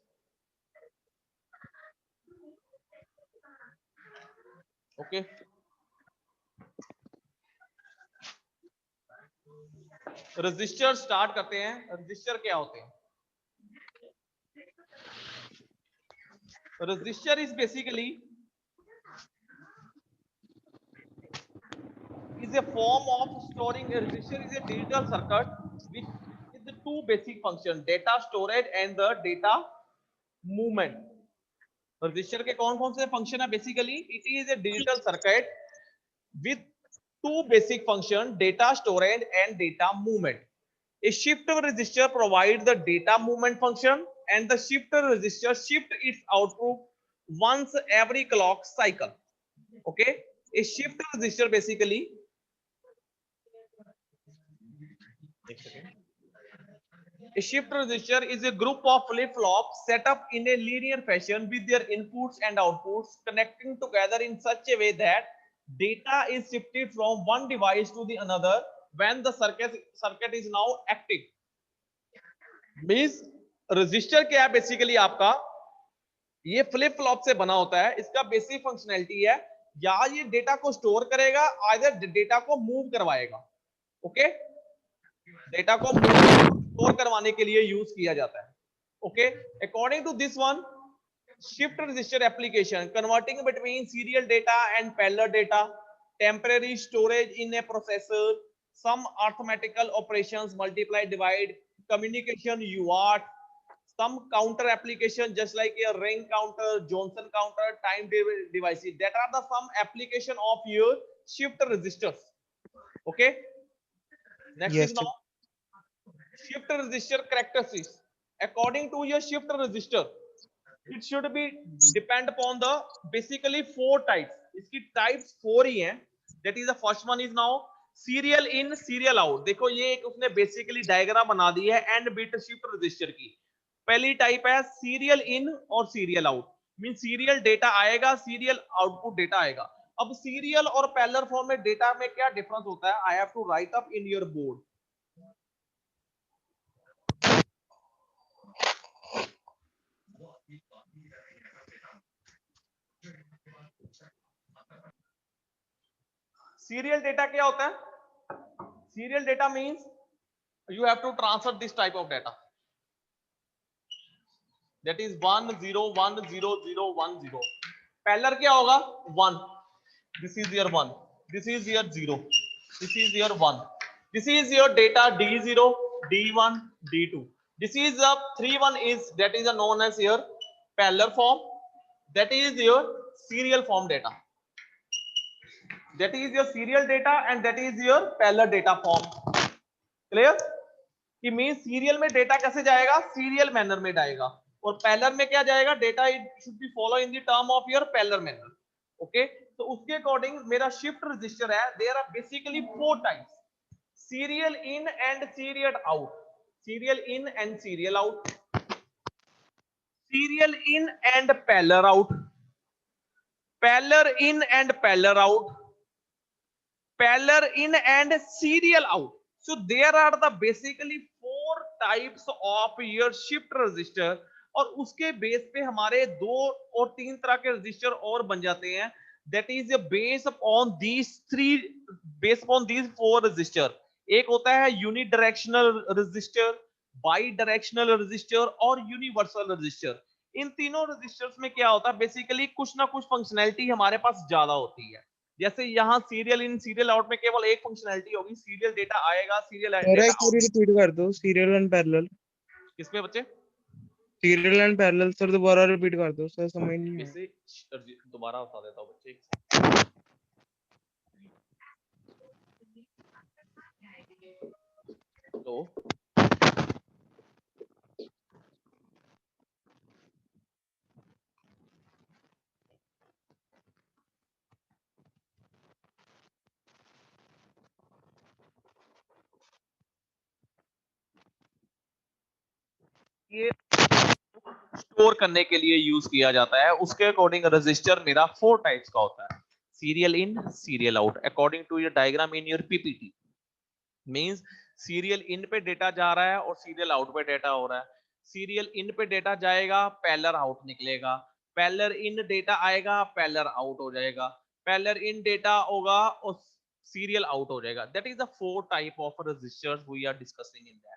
ओके, रजिस्टर स्टार्ट करते हैं। रजिस्टर क्या होते हैं? Register is basically is a form of storing. A register is a digital circuit which is the two basic functions, data storage and the data movement. Register के कौन कौन से function है? Basically it is a digital circuit with two basic functions, data storage and data movement. A shifter register provides the data movement function and the shifter register shift its output once every clock cycle. Okay, a shifter register basically a shift register is a group of flip-flops set up in a linear fashion with their inputs and outputs connecting together in such a way that data is shifted from one device to the another when the circuit is now active. Means register क्या है? Basically आपका ये flip flop से बना होता है। इसका basic functionality है या ये डेटा को स्टोर करेगा, आइदर डेटा को मूव करवाएगा। ओके, डेटा को स्टोर करवाने के लिए यूज किया जाता है। Okay, according to this one, shift register application converting between serial data and parallel data, temporary storage in a processor, some arithmetical operations, multiply, divide, communication UART, some counter application just like a ring counter, Johnson counter, time devices, that are the some application of your shift registers. Okay, next
Yes,
is now shift register characteristics. According to your shift register, it should be depend upon the basically four types. इसकी types four ही हैं. That is the first one is now serial in serial out. देखो ये एक उसने basically diagram बना दी है and bit shift register की। पहली टाइप है सीरियल इन और serial out, mean serial data आएगा, सीरियल आउटपुट डेटा आएगा। अब सीरियल और पैरेलल फॉर्म में डेटा में क्या डिफरेंस होता है? I have to write up in your board. Serial data क्या होता है? Serial data means you have to transfer this type of data, that is 1 0 1 0 0 1 0. Peller क्या होगा? 1. This is your 1, this is your 0, this is your 1, this is your data D0 D1 D2. This is the 3 1 is that is known as your Peller form, that is your serial form data, that is your serial data and that is your Peller data form. Clear? कि mean serial में data कैसे जाएगा? Serial manner में जाएगा, और parallel में क्या जाएगा? Data it should be follow in the term of your parallel manner. Okay, तो उसके अकॉर्डिंग मेरा शिफ्ट रजिस्टर है. There are basically 4 types: serial in and serial out, serial in and serial out, serial in and parallel out, parallel in and parallel out, parallel in and serial out. So there are the basically 4 types of your shift register, और उसके base पे हमारे 2 और 3 तरह के register और बन जाते हैं. That is based upon these 4 register. एक होता है unidirectional register, by directional register और यूनिवर्सल रजिस्टर. इन तीनों रजिस्टर्स में क्या होता है? बेसिकली कुछ ना कुछ फंक्शनैलिटी हमारे पास ज्यादा होती है. जैसे यहाँ सीरियल इन सीरियल आउट में केवल एक फंक्शनैलिटी होगी, सीरियल डेटा आएगा, सीरियल डेटा आउट.
रिपीट कर दो, सीरियल एंड पैरेलल.
किसमें बच्चे?
सीरियल एंड पैरेलल सर दोबारा रिपीट कर दो सर, समझ नहीं आया.
इसे दोबारा बता देता हूँ बच्चे. तो ये स्टोर करने के लिए यूज किया जाता है. उसके अकॉर्डिंग रजिस्टर मेरा 4 टाइप्स का होता है: serial in, serial out. According to your diagram in your PPT, means serial in पे डेटा जा रहा है और सीरियल आउट पे डेटा हो रहा है. सीरियल इन पे डेटा जाएगा, पैलर आउट निकलेगा. पैलर इन डेटा आएगा, पैलर आउट हो जाएगा. पैलर इन डेटा होगा और सीरियल आउट हो जाएगा. That is the 4 type of registers we are discussing in that.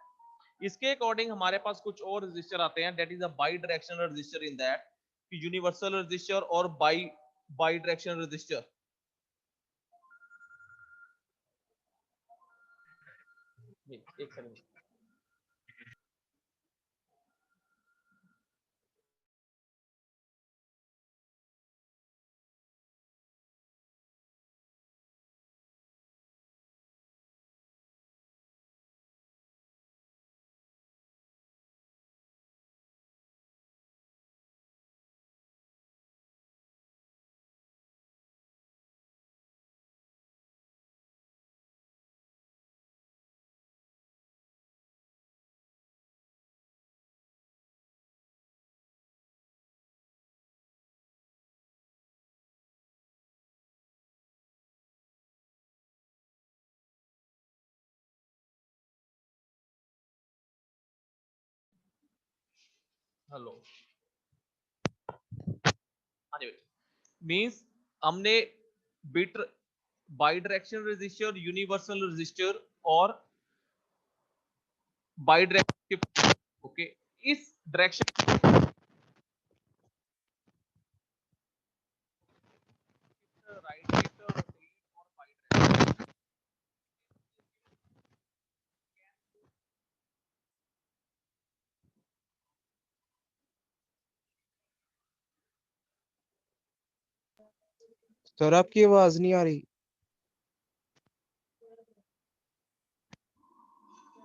इसके अकॉर्डिंग हमारे पास कुछ और रजिस्टर आते हैं. That is a bidirectional register in that, universal register और बाई डायरेक्शनल रजिस्टर. एक सेकंड. हेलो. मींस हमने bit bidirectional register, universal register और बाई डायरेक्शन. ओके, इस डायरेक्शन राइट शिफ्ट और बाई डायरेक्शन.
सर आपकी आवाज नहीं आ रही.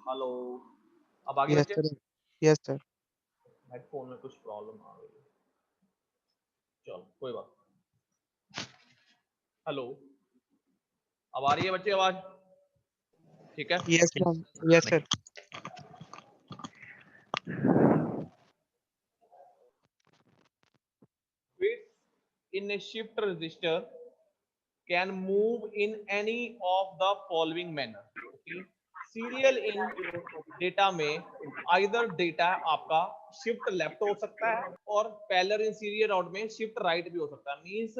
हेलो, अब आगे
यस
बच्चे.
Sir, yes sir.
हेडफोन में कुछ प्रॉब्लम आ गई. चलो कोई बात. हेलो, अब आ रही है बच्चे आवाज? ठीक है.
Yes ma'am, yes sir.
Bits in a shift register can move in any of the following manner. Okay? Serial in data में आइदर डेटा आपका शिफ्ट लेफ्ट हो सकता है और पैलर इन सीरियल आउट में शिफ्ट राइट भी हो सकता है. Means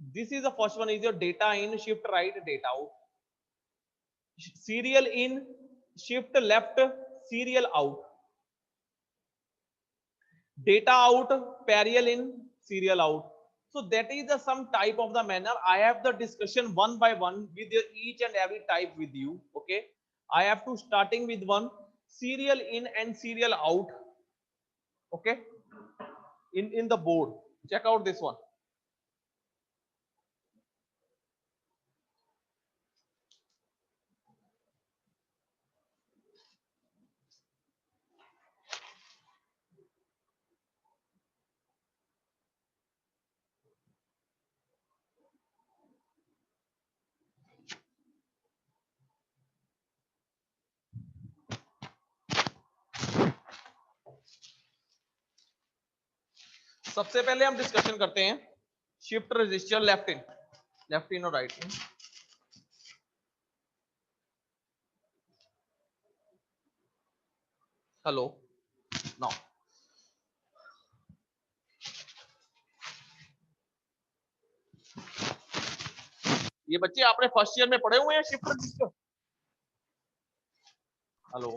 This is the first one is your data in, shift right, data out. Serial in, shift left, serial out. Data out, parallel in, serial out. So that is the some type of the manner. I have the discussion one by one with each and every type with you. Okay, I have to starting with one, serial in and serial out. Okay, in the board, check out this one. सबसे पहले हम discussion करते हैं shift register left in और right इन. Hello now ये बच्चे आपने first year में पढ़े हुए हैं शिफ्ट रजिस्टर? हेलो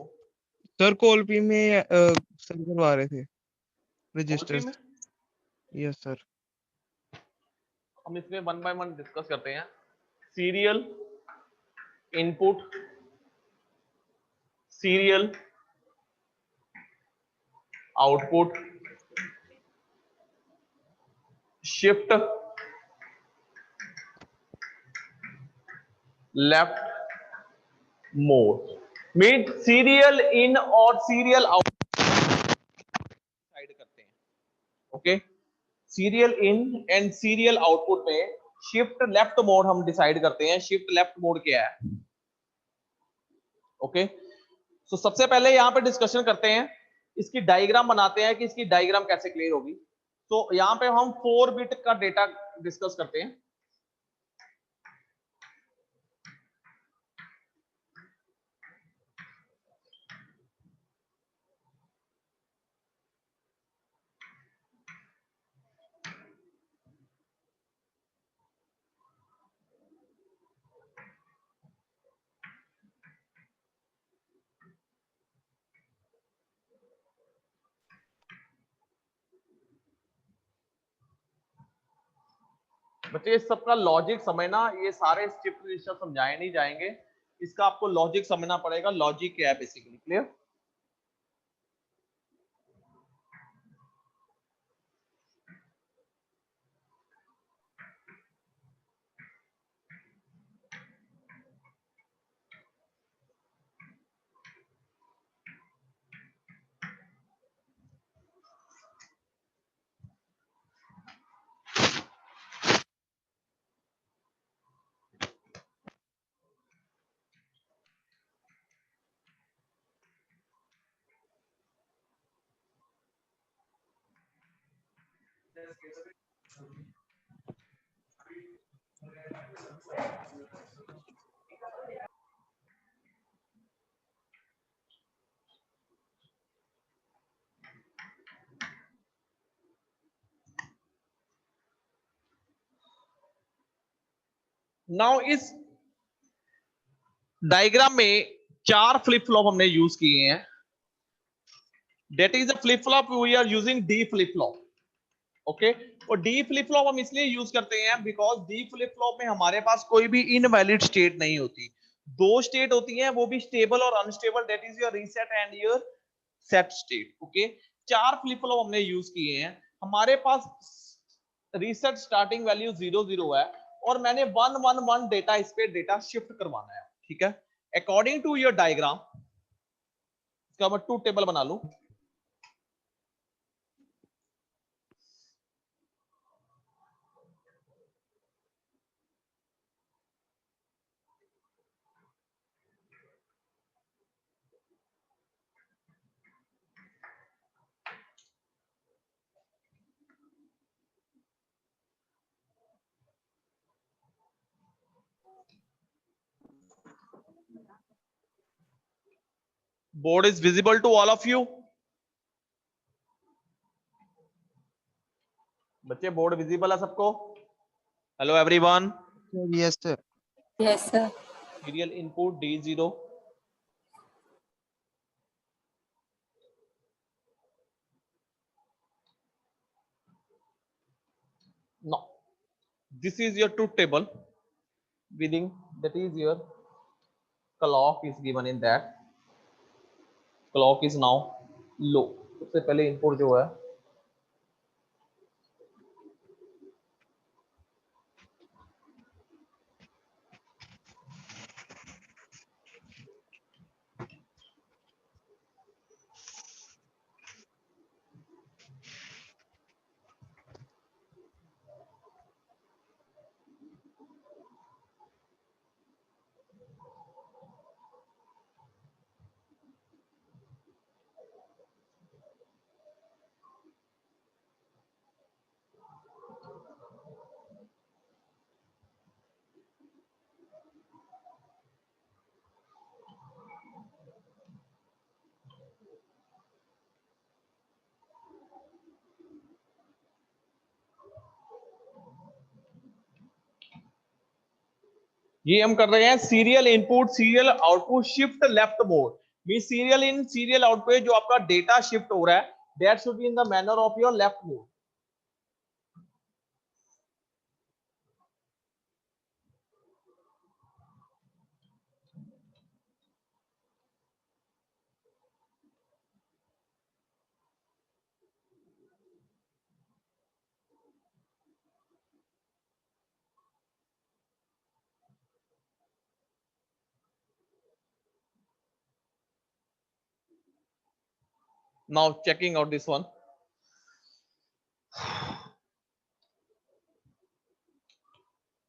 सर कोलपी में सर करवा रहे थे रजिस्टर. Yes sir.
हम इसमें वन बाय वन डिस्कस करते हैं. Serial input, serial output, shift left mode, mean serial in और सीरियल आउट डिसाइड करते हैं. Okay, serial in and serial output में शिफ्ट लेफ्ट मोड हम डिसाइड करते हैं. शिफ्ट लेफ्ट मोड क्या है? ओके, सो सबसे पहले यहां पे डिस्कशन करते हैं, इसकी डायग्राम बनाते हैं कि इसकी डायग्राम कैसे क्लियर होगी. तो यहां पे हम 4 बिट का डेटा डिस्कस करते हैं. बच्चे इस सबका लॉजिक समझना, ये सारे शिफ्ट रजिस्टर समझाए नहीं जाएंगे, इसका आपको लॉजिक समझना पड़ेगा. लॉजिक क्या है बेसिकली, क्लियर? नाउ इस डायग्राम में 4 फ्लिप फ्लॉप हमने यूज किए हैं. That is a flip flop we are using D flip flop. Okay, और D फ्लिप फ्लॉप हम इसलिए यूज करते हैं बिकॉज D फ्लिप फ्लॉप में हमारे पास कोई भी इनवैलिड स्टेट नहीं होती. 2 स्टेट होती हैं, वो भी स्टेबल और unstable. That is your reset and your set state. Okay, 4 flip flop हमने यूज किए हैं. हमारे पास रीसेट स्टार्टिंग वैल्यू 0 0 है और मैंने 1 1 1 डेटा इस पे डेटा शिफ्ट करवाना है. ठीक है, अकॉर्डिंग टू योर डायग्राम इसका मैं 2 टेबल बना लूं. Board is visible to all of you. बच्चे बोर्ड विजिबल है सबको? Hello everyone.
Yes sir.
Yes, sir.
Serial input D0. Now, this is your truth table. Within that is your clock is given in that. Clock is now low. सबसे पहले input जो है ये हम कर रहे हैं serial input serial output shift left mode mean serial in serial out पे जो आपका डेटा शिफ्ट हो रहा है that should be in the manner of your left mode. Now checking out this one.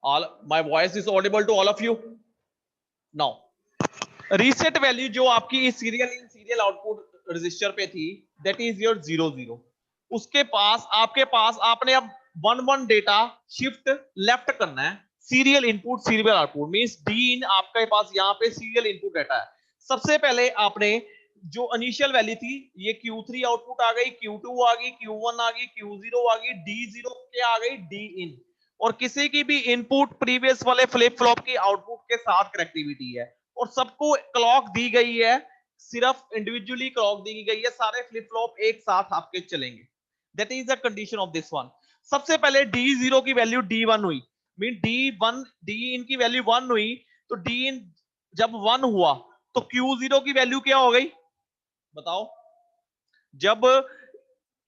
All my voice is audible to all of you. Now reset value जो आपकी इस serial in serial output register पे थी that is your 00. उसके पास आपके पास आपने अब 11 data shift left करना है. Serial input serial output means D in आपके पास यहाँ पे सीरियल इनपुट डेटा है. सबसे पहले आपने जो इनिशियल वैल्यू थी ये Q3 आउटपुट आ गई, Q2 आ गई, Q1 आ गई, Q0 आ गई, D0 क्या आ गई D इन. और किसी की भी इनपुट प्रीवियस वाले फ्लिप फ्लॉप की आउटपुट के साथ कनेक्टिविटी है और सबको क्लॉक दी गई है. सिर्फ इंडिविजुअली क्लॉक दी गई है. सारे फ्लिप फ्लॉप एक साथ आपके चलेंगे. That is the condition of this one. सबसे पहले D0 की वैल्यू D1 हुई मीन D इन की वैल्यू 1 हुई तो D इन जब 1 हुआ तो Q0 की वैल्यू क्या हो गई बताओ. जब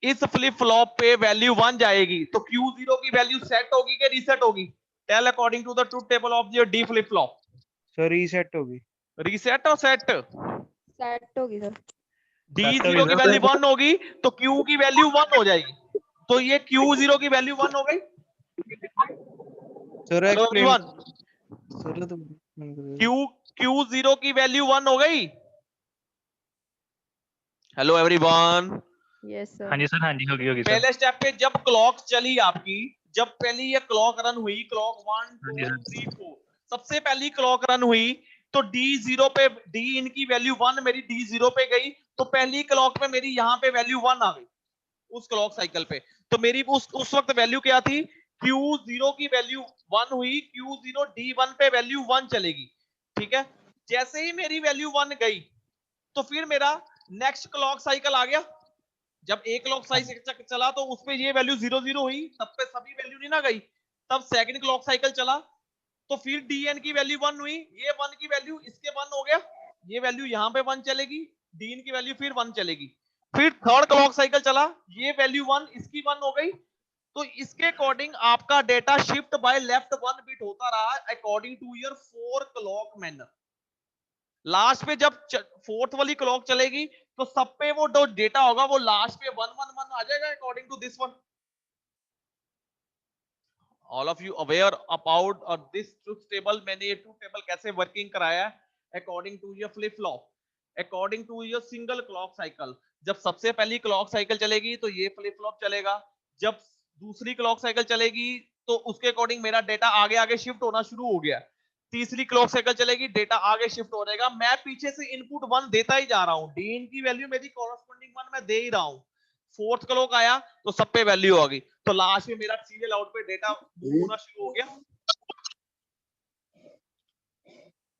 इस फ्लिप फ्लॉप पे वैल्यू 1 जाएगी तो Q0 की वैल्यू सेट होगी कि रीसेट होगी. Tell according to the truth table of your D flip flop.
Sir reset होगी.
रीसेट और सेट
सेट होगी सर.
D0 की वैल्यू 1 होगी तो Q की वैल्यू 1 हो जाएगी. तो ये Q0 की वैल्यू 1 हो गई.
सर
Q0 की वैल्यू 1 हो गई. Hello everyone.
Yes sir.
हाँ जी सर, हाँ जी होगी होगी सर.
पहले स्टेप पे जब क्लॉक चली आपकी, जब पहली ये क्लॉक रन हुई, क्लॉक 1 2 3 4 सबसे पहली क्लॉक रन हुई तो D0 पे D इन की वैल्यू 1 मेरी D0 पे गई तो पहली क्लॉक पे मेरी यहाँ पे वैल्यू 1 आ गई उस क्लॉक साइकिल पे. तो मेरी उस वक्त वैल्यू क्या थी. Q0 की वैल्यू 1 हुई, Q0 D1 पे वैल्यू 1 चलेगी. ठीक है. जैसे ही मेरी वैल्यू 1 गई तो फिर मेरा नेक्स्ट क्लॉक साइकिल आ गया. जब एक क्लॉक साइकिल चला तो उसपे ये वैल्यू 00 हुई, सब पे सभी वैल्यू नहीं ना गई. तब सेकंड क्लॉक साइकिल चला तो फिर DN की वैल्यू 1 हुई, ये 1 की वैल्यू इसके 1 हो गया, ये वैल्यू यहाँ पे 1 चलेगी, DN की वैल्यू फिर 1 चलेगी. फिर थर्ड क्लॉक साइकिल चला, ये वैल्यू 1 इसकी 1 हो गई. तो इसके अकॉर्डिंग आपका data shift by left 1 bit होता रहा according to your 4 clock manner. Last पे जब फोर्थ वाली क्लॉक चलेगी तो सब पे वो जो डेटा होगा वो लास्ट पे 1 1 1 आ जाएगा according to this one. All of you aware about this truth table. मैंने ये ट्रूथ टेबल कैसे वर्किंग कराया है according to your flip flop, according to your single clock cycle. जब सबसे पहली क्लॉक साइकिल चलेगी तो ये फ्लिप फ्लॉप चलेगा. जब दूसरी क्लॉक साइकिल चलेगी तो उसके अकॉर्डिंग मेरा डेटा आगे आगे शिफ्ट होना शुरू हो गया. तीसरी क्लॉक साइकिल चलेगी, डेटा आगे शिफ्ट हो जाएगा. मैं पीछे से इनपुट 1 देता ही जा रहा हूं. D की वैल्यू मेरी कॉरस्पॉन्डिंग 1 मैं दे ही रहा हूं. फोर्थ क्लॉक आया तो सब पे वैल्यू आ गई. तो लास्ट में मेरा सीरियल आउटपुट डेटा मूव होना शुरू हो गया।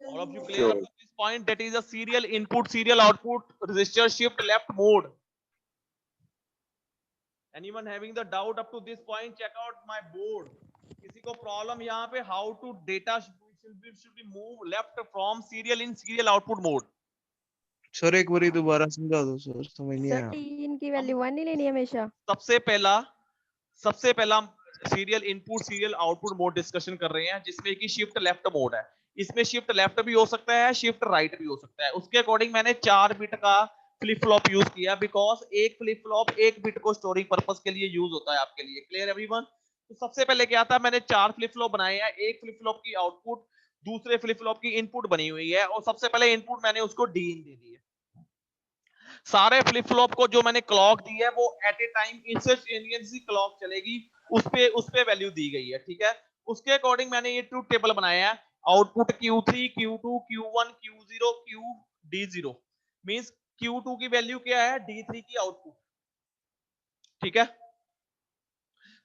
All of you clear up to this point? That is a serial input, serial output, register shift left mode. Anyone having the doubt up to this point? Check out my board. किसी को problem यहाँ पे how to data should be move left from serial in serial output mode?
Sir एक बारी दोबारा समझा दो sir, समझ नहीं आया।
इनकी वैल्यू 1 ही लेनी है हमेशा।
सबसे पहला serial input serial output mode discussion कर रहे हैं, जिसमें कि शिफ्ट लेफ्ट मोड है। इसमें शिफ्ट लेफ्ट भी हो सकता है, शिफ्ट राइट भी हो सकता है। उसके अकॉर्डिंग मैंने 4 बिट का फ्लिप फ्लॉप यूज किया, बिकॉज एक फ्लिप फ्लॉप 1 बिट को स्टोरिंग पर्पस के लिए यूज होता है आपके लिए। Clear everyone? तो सबसे पहले क्या था, मैंने 4 फ्लिप फ्लॉप बनाए हैं। एक फ्लिप फ्लॉप की आउटपुट दूसरे फ्लिप फ्लॉप की इनपुट बनी हुई है, और सबसे पहले इनपुट मैंने उसको डी इन दे दी है। सारे फ्लिप फ्लॉप को जो मैंने क्लॉक दी है वो at a time instantaneously clock चलेगी, उस पे वैल्यू दी गई है। ठीक है, उसके अकॉर्डिंग मैंने ये ट्रूथ टेबल बनाया है। Output Q3, Q2, Q1, Q0, QD0 means Q2 की वैल्यू क्या है, D3 की आउटपुट। ठीक है,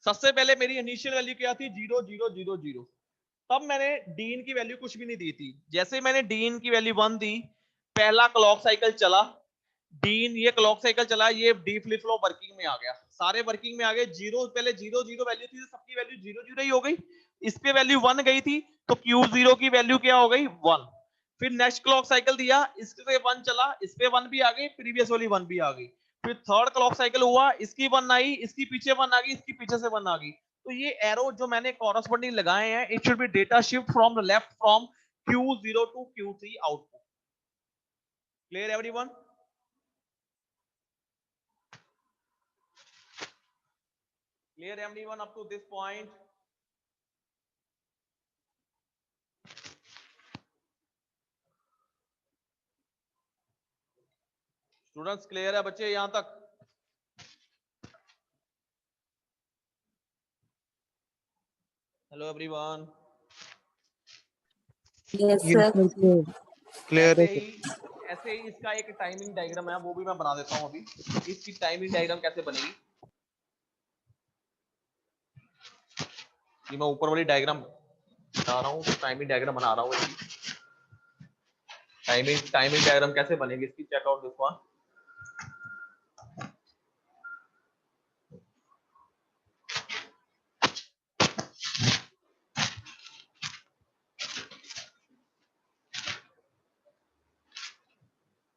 सबसे पहले मेरी इनिशियल वैल्यू क्या थी, 0 0 0 0। तब मैंने डी इन की वैल्यू कुछ भी नहीं दी थी। जैसे मैंने डी इन की वैल्यू 1 दी, पहला क्लॉक साइकिल चला, डी इन ये क्लॉक साइकिल चला, ये डी फ्लिप फ्लॉप वर्किंग में आ गया, सारे वर्किंग में आ गए। जीरो पहले 0 0 वैल्यू थी, तो सबकी वैल्यू 0 0 ही हो गई। इस पे वैल्यू 1 गई थी, तो Q0 की वैल्यू क्या हो गई, 1। फिर नेक्स्ट क्लॉक साइकिल दिया, इससे 1 चला, इस पे 1 भी आ गई, प्रीवियस वाली 1 भी आ गई। फिर थर्ड क्लॉक साइकिल हुआ, इसकी 1 आई, इसकी पीछे 1 आ गई, इसकी पीछे से 1 आ गई। तो ये एरो जो मैंने कॉरस्पॉन्डिंग लगाए हैं, it should be data shift from the left from Q0 to Q3 output. Clear everyone? Clear everyone up to this point? Students clear है बच्चे यहां तक? Hello everyone.
Yes sir.
Clear है।
ऐसे ही इसका एक टाइमिंग डायग्राम है, वो भी मैं बना देता हूं अभी। इसकी टाइमिंग डायग्राम कैसे बनेगी, ये मैं ऊपर वाली डायग्राम बना रहा हूँ, टाइमिंग डायग्राम बना रहा हूँ। टाइमिंग डायग्राम कैसे बनेगी इसकी, check out this one.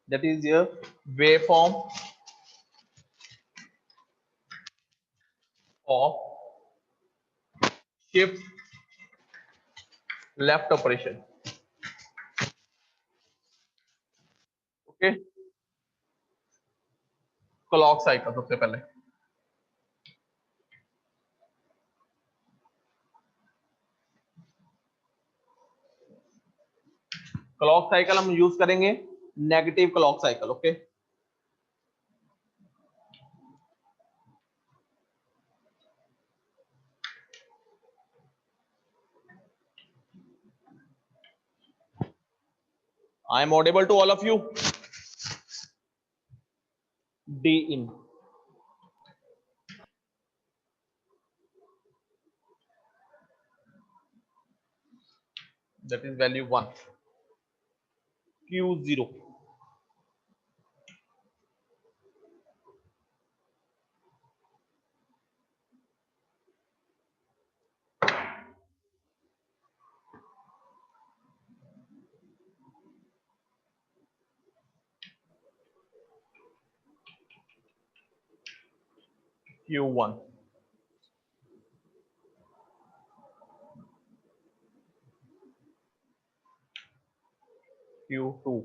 That is your waveform of shift left operation. Okay, clock cycle सबसे पहले क्लॉक साइकिल हम यूज करेंगे negative clock cycle. Okay, I am audible to all of you? D in, that is value 1. Q0, Q1, Q2,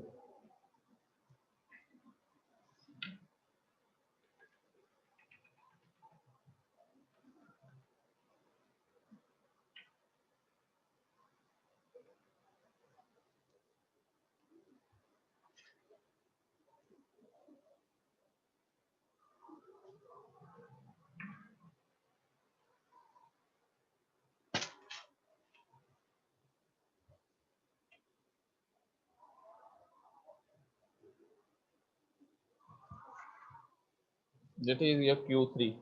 that is your Q3,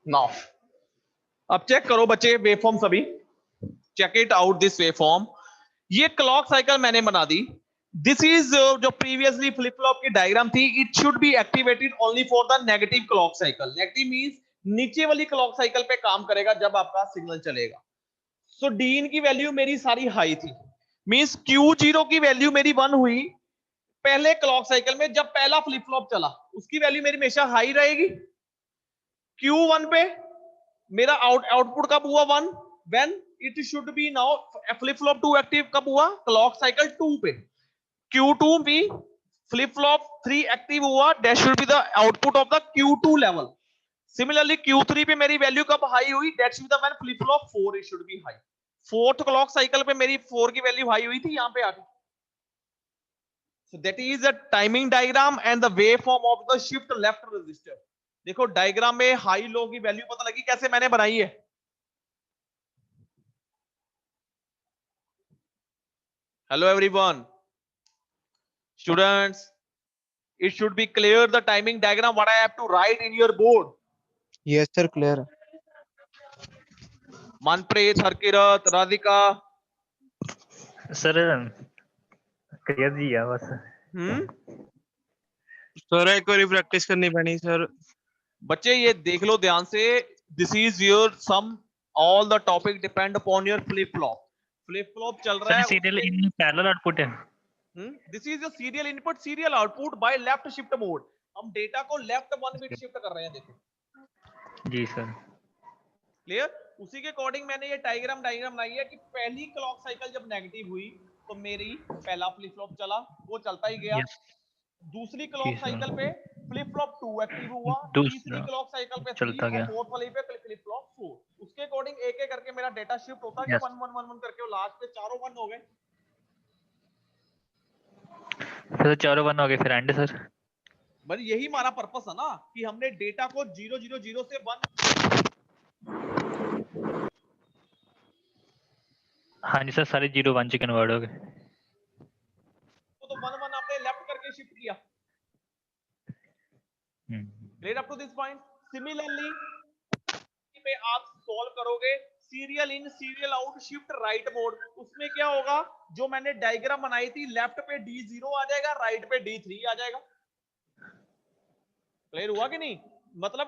now अब check करो बच्चे waveform सभी, check it out this waveform. ये clock cycle मैंने बना दी। This is जो previously flip flop की डायग्राम थी, it should be activated only for the negative clock cycle. Negative means नीचे वाली क्लॉक साइकिल पे काम करेगा जब आपका सिग्नल चलेगा। सो डी इन की वैल्यू मेरी सारी हाई थी, मींस Q0 की वैल्यू मेरी 1 हुई पहले क्लॉक साइकिल में, जब पहला फ्लिप फ्लॉप चला उसकी वैल्यू मेरी हमेशा हाई रहेगी। Q1 पे मेरा आउटपुट कब हुआ 1, when it should B now flip flop 2 active कब हुआ, क्लॉक साइकिल 2 पे। Q2 भी फ्लिप फ्लॉप 3 एक्टिव हुआ, that should be the output of the Q2 level. Similarly Q3 पे मेरी वैल्यू कब हाई हुई, that should be the when flip flop 4 it should B high. Fourth clock cycle पे मेरी 4 की value high हुई थी, यहां पे आ गई। So that is a timing diagram and the waveform of the shift left resistor। देखो डायग्राम में हाई लो की वैल्यू पता लगी कैसे मैंने बनाई है। Hello everyone, students, it should be clear the timing diagram what I have to write in your board।
Yes sir clear.
Manpreet, Harkirat, Radhika.
Sir clear जी है बस।
सर एक बार प्रैक्टिस करनी पड़ी सर।
बच्चे ये देख लो ध्यान से, this is your some, all the topic depend upon your flip flop. Flip flop चल रहा है,
सीरियल इन पैरेलल आउटपुट है।
This is your serial input serial output by left shift mode. हम डेटा को लेफ्ट 1 बिट शिफ्ट कर रहे हैं, देखो।
जी सर।
क्लियर? उसी के अकॉर्डिंग मैंने ये डायग्राम बनाई है कि पहली क्लॉक साइकिल जब नेगेटिव हुई तो मेरी पहला फ्लिप फ्लॉप चला, वो चलता ही गया। दूसरी क्लॉक साइकिल पे फ्लिप फ्लॉप 2 एक्टिव हुआ, तीसरी क्लॉक साइकिल पे 3 और फोर्थ वाली पे फ्लिप फ्लॉप 4। उसके अकॉर्डिंग एक एक करके मेरा डेटा शिफ्ट होता गया 1 1 1 1 करके, और लास्ट पे चारों 1 हो गए।
फिर चारों 1 हो गए, फिर एंड सर।
बस यही हमारा पर्पस है ना कि हमने डेटा को 0 0 0 से 1।
हाँ जी सर, सारे 0 1 च कन्वर्ट हो गए।
तो 1 1 आपने लेफ्ट करके शिफ्ट किया। Clear up to this point? Similarly पे आप सॉल्व करोगे serial in serial out shift right mode, उसमें क्या होगा, जो मैंने डायग्राम बनाई थी, लेफ्ट पे D0 आ जाएगा, राइट पे D3 आ जाएगा। क्लियर हुआ कि नहीं? मतलब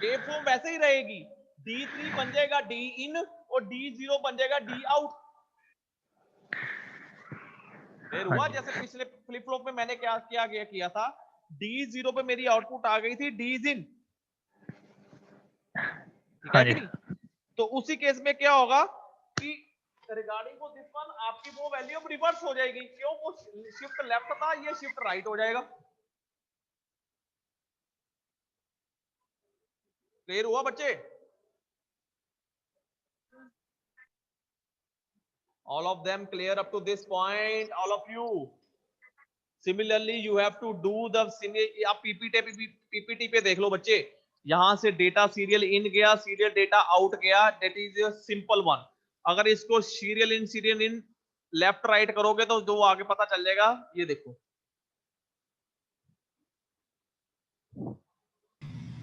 वेवफॉर्म वैसे ही रहेगी, D3 बन जाएगा D इन और D0 बन जाएगा D आउट। क्लियर हुआ? जैसे पिछले फ्लिप फ्लॉप में मैंने क्या किया था, D0 पे मेरी आउटपुट आ गई थी D इन, ठीक है कि नहीं? तो उसी केस में क्या होगा कि रिगार्डिंग को दिस वन आपकी वो वैल्यू रिवर्स हो जाएगी। क्यों? वो शिफ्ट लेफ्ट था, ये शिफ्ट राइट हो जाएगा। क्लियर हुआ बच्चे? all of them clear up to this point, all of you? Similarly you have to do the आप पीपीटी पे देख लो बच्चे, यहां से डेटा सीरियल इन गया, सीरियल डेटा आउट गया, दैट इज सिंपल वन। अगर इसको सीरियल इन लेफ्ट राइट करोगे तो जो आगे पता चल जाएगा, ये देखो,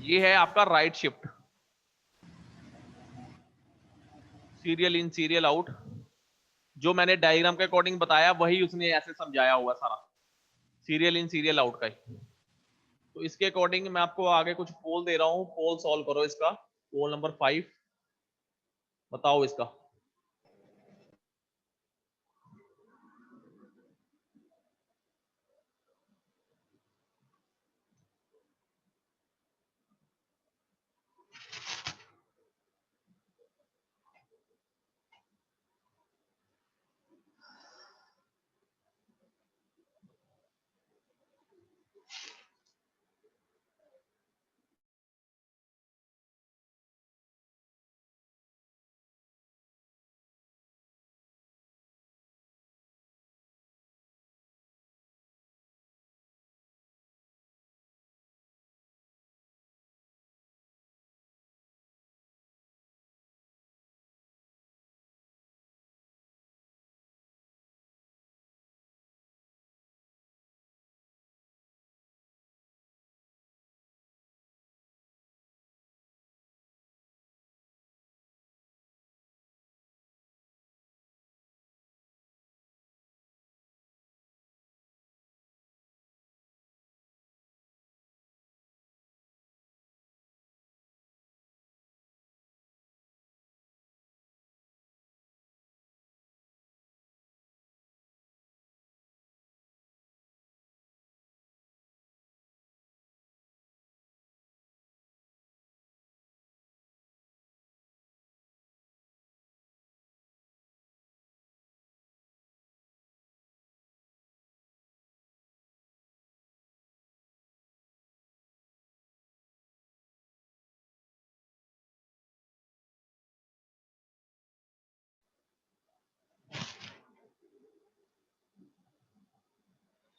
ये है आपका right shift, serial in serial out. जो मैंने डायग्राम के अकॉर्डिंग बताया वही उसने ऐसे समझाया हुआ सारा, सीरियल इन सीरियल आउट का ही। तो इसके अकॉर्डिंग मैं आपको आगे कुछ पोल दे रहा हूं, पोल सॉल्व करो इसका। पोल नंबर 5 बताओ इसका।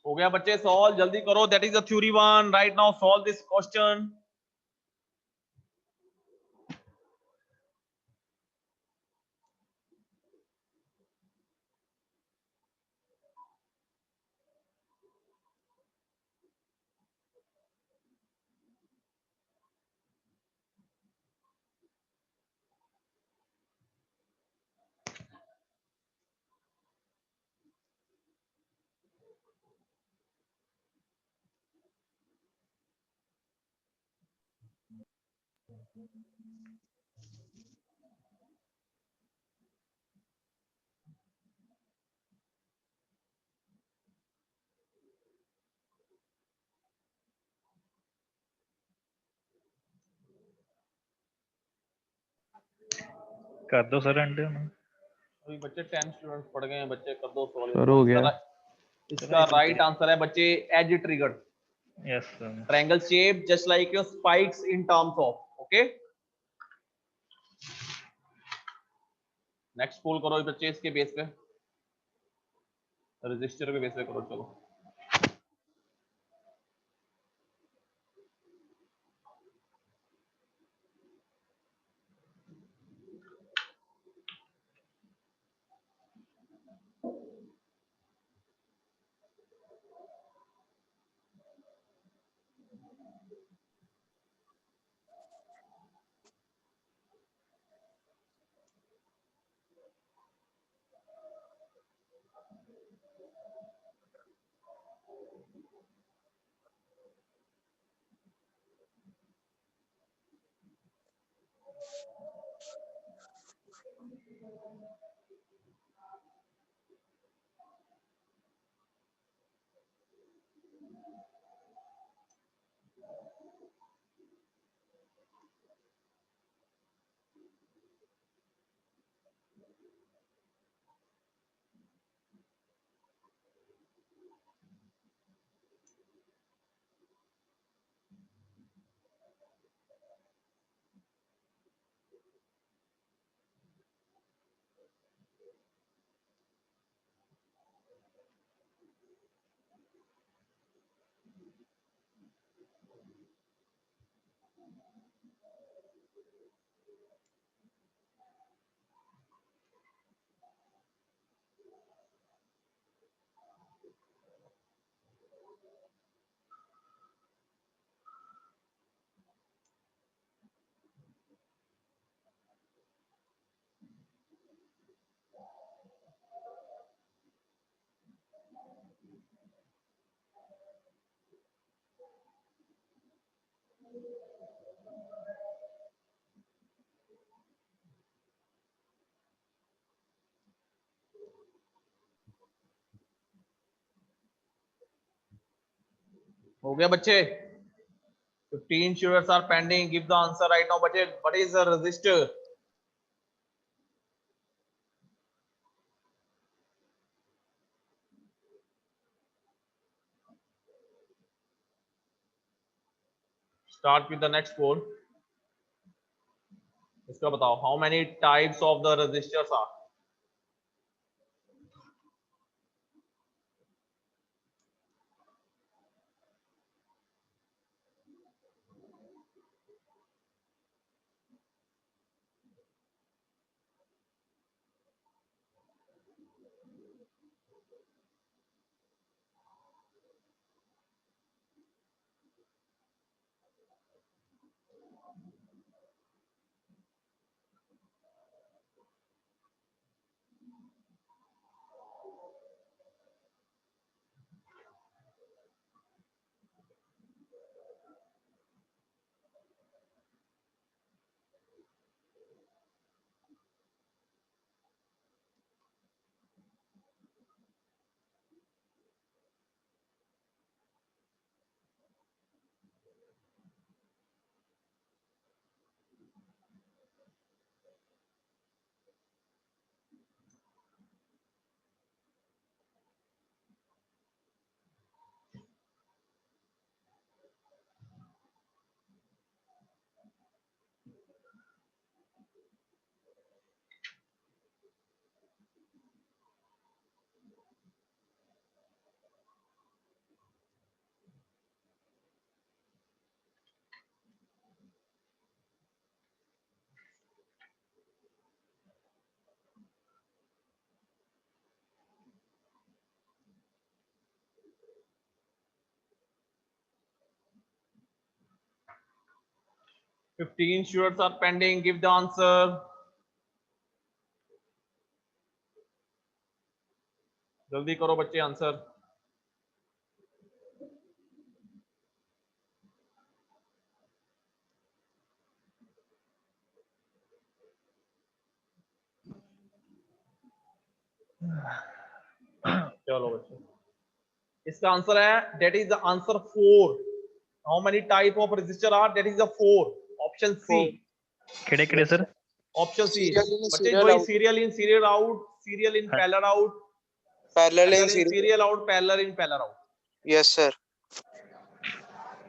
हो गया बच्चे सॉल्व, जल्दी करो, that is the theory 1 right now solve this question.
कर दो सर एंड।
अभी बच्चे 10 स्टूडेंट्स पढ़ गए हैं, बच्चे कर दो सॉल्व।
सर हो गया।
इसका राइट आंसर है बच्चे edge triggered.
Yes sir.
Triangle shape just like your spikes in terms of, okay. Next पोल करो बच्चे, इसके बेस पे, रजिस्टर के बेस पे करो, चलो। हो गया बच्चे, 15 students are pending, give the answer right now बच्चे। what is the resistor? start with the next poll, इसका बताओ how many types of the resistors are? 15 students are pending. Give the answer. जल्दी करो बच्चे आंसर. चलो बच्चे, इसका answer है, that is the answer 4. How many type of resistor are? That is the 4. Option C.
केड़े sir?
Option C.
Serial in,
बच्चे
serial
वही
out.
serial in, serial out, serial in, parallel out,
Parallel in,
serial out, parallel in, parallel out.
Yes, sir.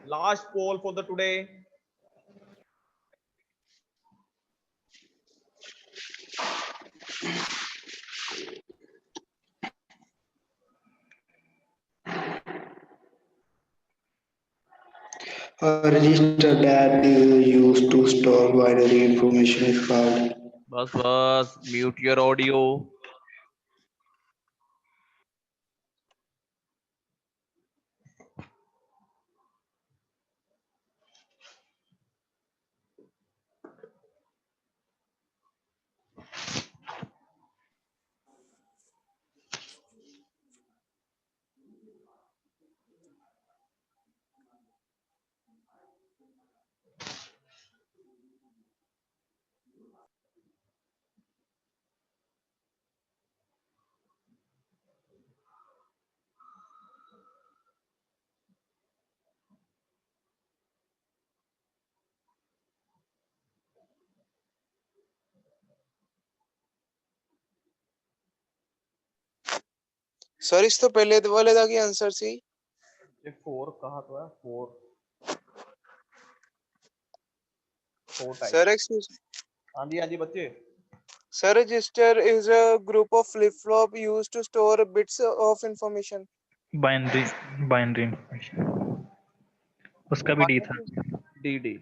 Last poll for the today.
A register that is used to store binary information is called.
बस mute your audio.
Sir इस तो पहले वाले का की answer C.
ये 4 कहा तो है 4.
Sir, excuse me.
हाँ जी बच्चे.
Sir, register is a group of flip-flop used to store bits of information.
Binary information, उसका भी डी था.
D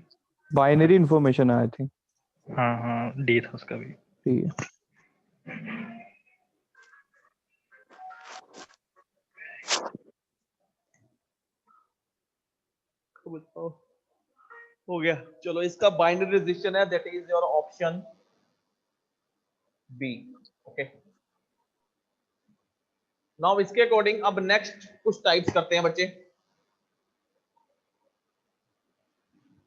binary information I think.
हाँ डी था उसका भी.
ठीक है.
हो गया. चलो, इसका बाइनरी रेजिस्टर है, that is your option B. Okay, now इसके अकॉर्डिंग अब नेक्स्ट कुछ टाइप्स करते हैं बच्चे.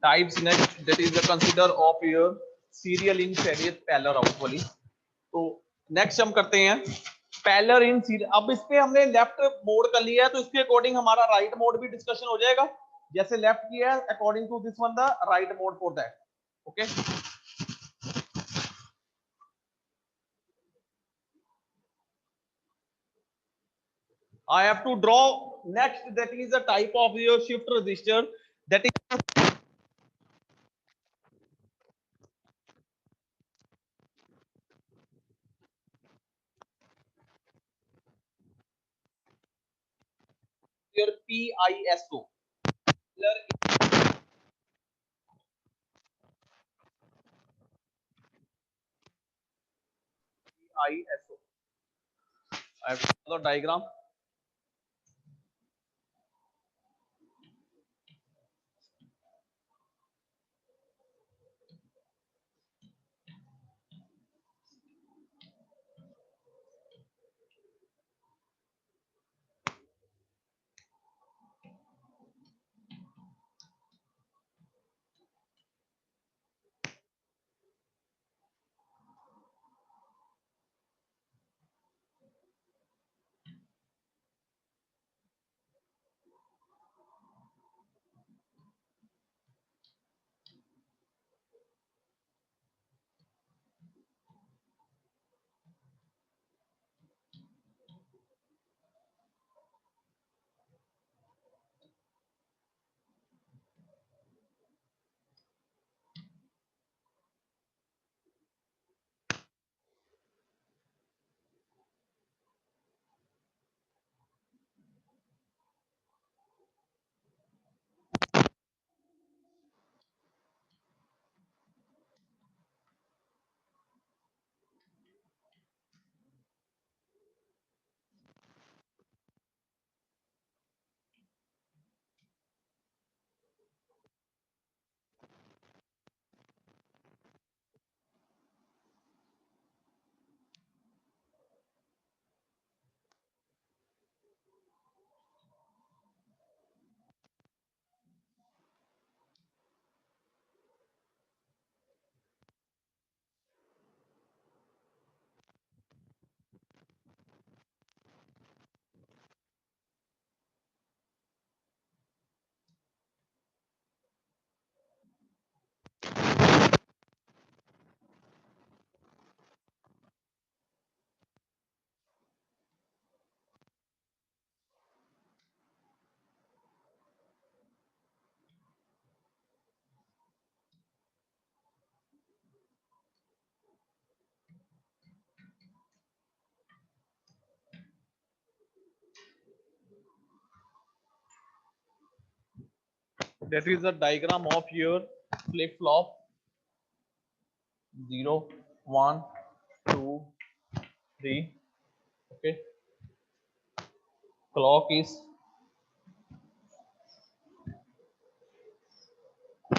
Types next, that is the consider of your serial in, serial parallel out वाली. तो नेक्स्ट हम करते हैं पैरेलल इन सीरियल. अब इस पे हमने लेफ्ट मोड कर लिया है, तो इसके अकॉर्डिंग हमारा राइट मोड भी डिस्कशन हो जाएगा. जैसे लेफ्ट किया है, according to this one the right mode for that. Okay, I have to draw next, that is a type of your shift resistor, that is your PISO. PISO. I have to draw the diagram. That is the diagram of your flip flop. 0, 1, 2, 3. Okay. Clock is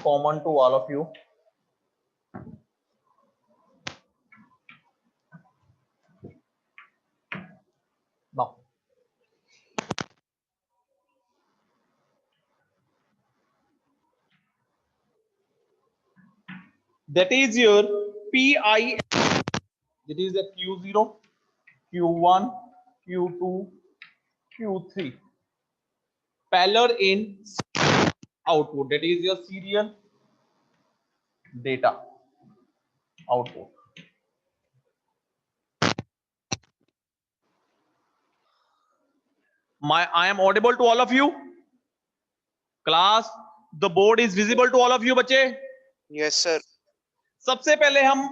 common to all of you. Now, that is your PI. It is a Q0, Q1, Q2, Q3. Parallel in output. That is your serial data output. I am audible to all of you. Class, the board is visible to all of you, बच्चे?
Yes, sir.
सबसे पहले हम,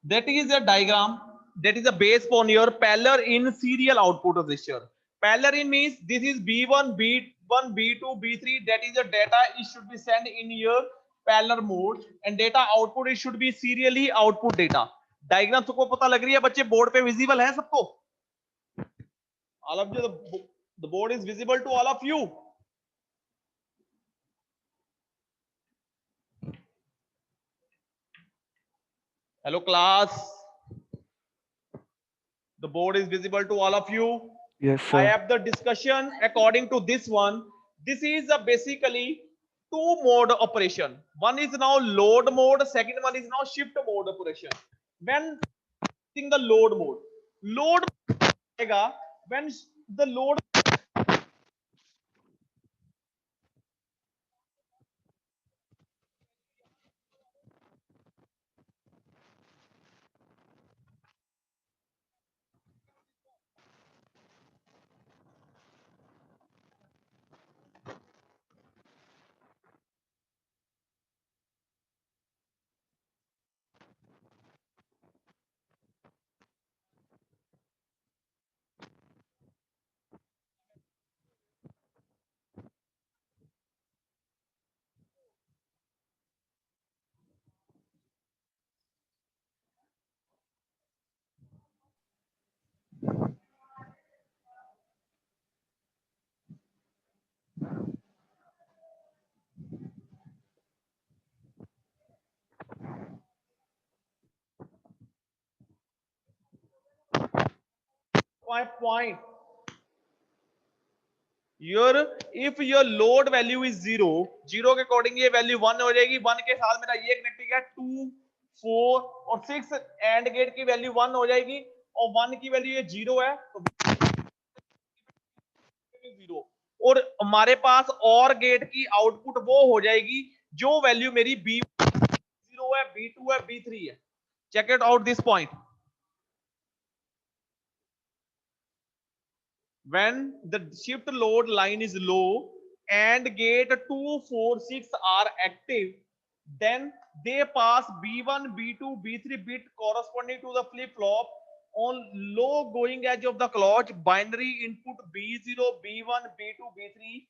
that is a diagram, that is a base on your parallel in serial output resistor. Parallel in means this is B1, B1, B2, B3. That is the data. It should be sent in your parallel mode, and data output it should be serially output data. Diagram सबको पता लग रही है बच्चे? Board पे visible है सबको? All of you, the board is visible to all of you. Hello class. The board is visible to all of you.
Yes,
I
sir.
have the discussion according to this one. This is a basically two mode operation. One is now load mode. Second one is now shift mode operation. When in the load mode when the load point if your load value is 0 के according ये value 1 हो जाएगी. 1 के साथ मेरा ये connecting है 2, 4 और 6 एंड गेट की वैल्यू 1 हो जाएगी और 1 की वैल्यू ये 0 है तो 0 और हमारे पास और गेट की आउटपुट वो हो जाएगी जो वैल्यू मेरी B0 है, B2 है, B3 है. Check it out this point. When the shift load line is low and gate 2, 4, 6 are active, then they pass B1, B2, B3 bit corresponding to the flip flop on low going edge of the clock. Binary input B0, B1, B2, B3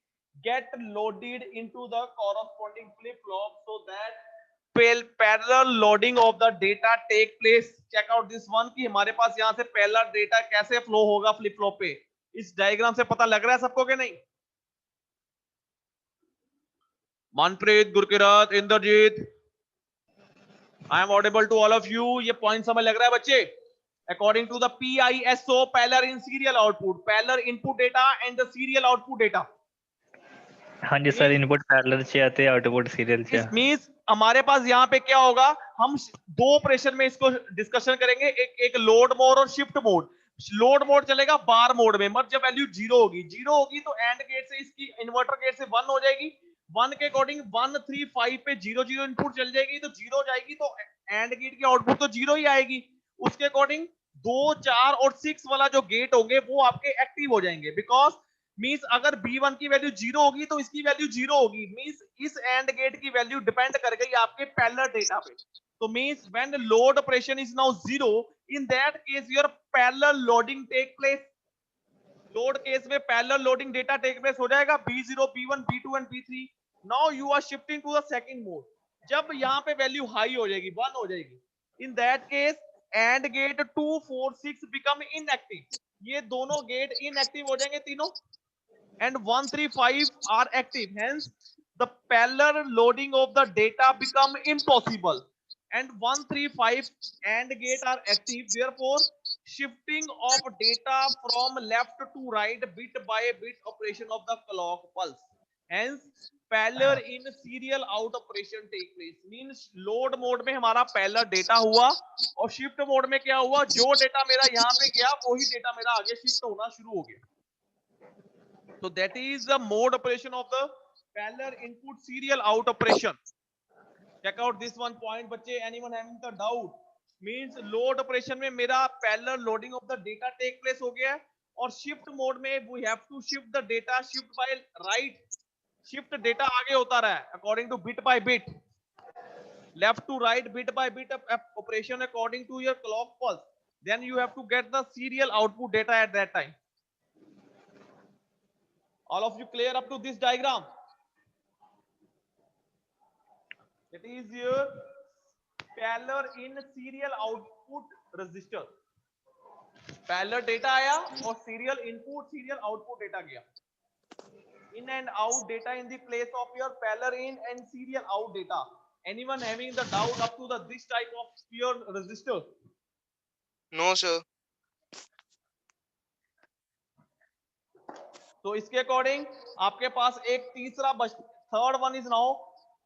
get loaded into the corresponding flip flop so that parallel loading of the data take place. Check out this one कि हमारे पास यहाँ से parallel data कैसे flow होगा flip flop पे. इस diagram से पता लग रहा है सबको कि नहीं? Manpreet, Gurkirat, Inderjit, I am audible to all of you. ये पॉइंट समझ लग रहा है बच्चे? According to the PISO, parallel in serial output, parallel input data and the serial output data.
हाँ जी सर, इनपुट पैरेलल से आते हैं, आउटपुट सीरियल से.
इट मींस हमारे पास यहाँ पे क्या होगा, हम दो ऑपरेशन में इसको डिस्कशन करेंगे. एक लोड मोड और शिफ्ट मोड. लोड मोड चलेगा बार मोड में, मतलब जब वैल्यू 0 होगी तो एंड गेट से इसकी इन्वर्टर गेट से 1 हो जाएगी. 1 के अकॉर्डिंग 1, 3, 5 पे 0, 0 इनपुट चल जाएगी तो 0 हो जाएगी तो एंड गेट की आउटपुट तो 0 ही आएगी. उसके अकॉर्डिंग 2, 4 और 6 वाला जो गेट होंगे वो आपके एक्टिव हो जाएंगे. बिकॉज मींस अगर B1 की वैल्यू 0 होगी तो इसकी वैल्यू 0 होगी. मींस इस एंड गेट की वैल्यू डिपेंड कर गई आपके पैरेलल डेटा पे. तो means when the load operation is now 0, in that case your parallel loading take place. Load case में parallel loading data take place हो जाएगा B0, B1, B2 and B3. Now you are shifting to the second mode. जब यहाँ पे value high हो जाएगी, 1 हो जाएगी, in that case and gate 2, 4, 6 become inactive. ये दोनों गेट इनएक्टिव हो जाएंगे तीनों, and 1, 3, 5 are active. Hence the parallel loading of the data become impossible, and 1, 3, 5 and gate are active. Therefore shifting of data from left to right bit by bit operation of the clock pulse. Hence parallel in serial out operation take place. Means load mode में हमारा parallel data हुआ और shift mode में क्या हुआ, जो data मेरा यहाँ पे गया वही data मेरा आगे shift होना शुरू हो गया. So that is the mode operation of the parallel input serial out operation. Check out this one point, बच्चे. Anyone having the doubt? Means load operation में मेरा parallel loading of the data take place हो गया है, और shift mode में we have to shift the data, shift by right, shift data आगे होता रहा है according to bit by bit, left to right, bit by bit operation according to your clock pulse. Then you have to get the serial output data at that time. All of you clear up to this diagram? It is your parallel in serial output resistor. Parallel data आया और serial input, serial output data गया. In and out data in the place of your parallel in and serial out data. Anyone having the doubt up to the this type of your resistor?
No, sir.
तो इसके according आपके पास एक तीसरा third one is now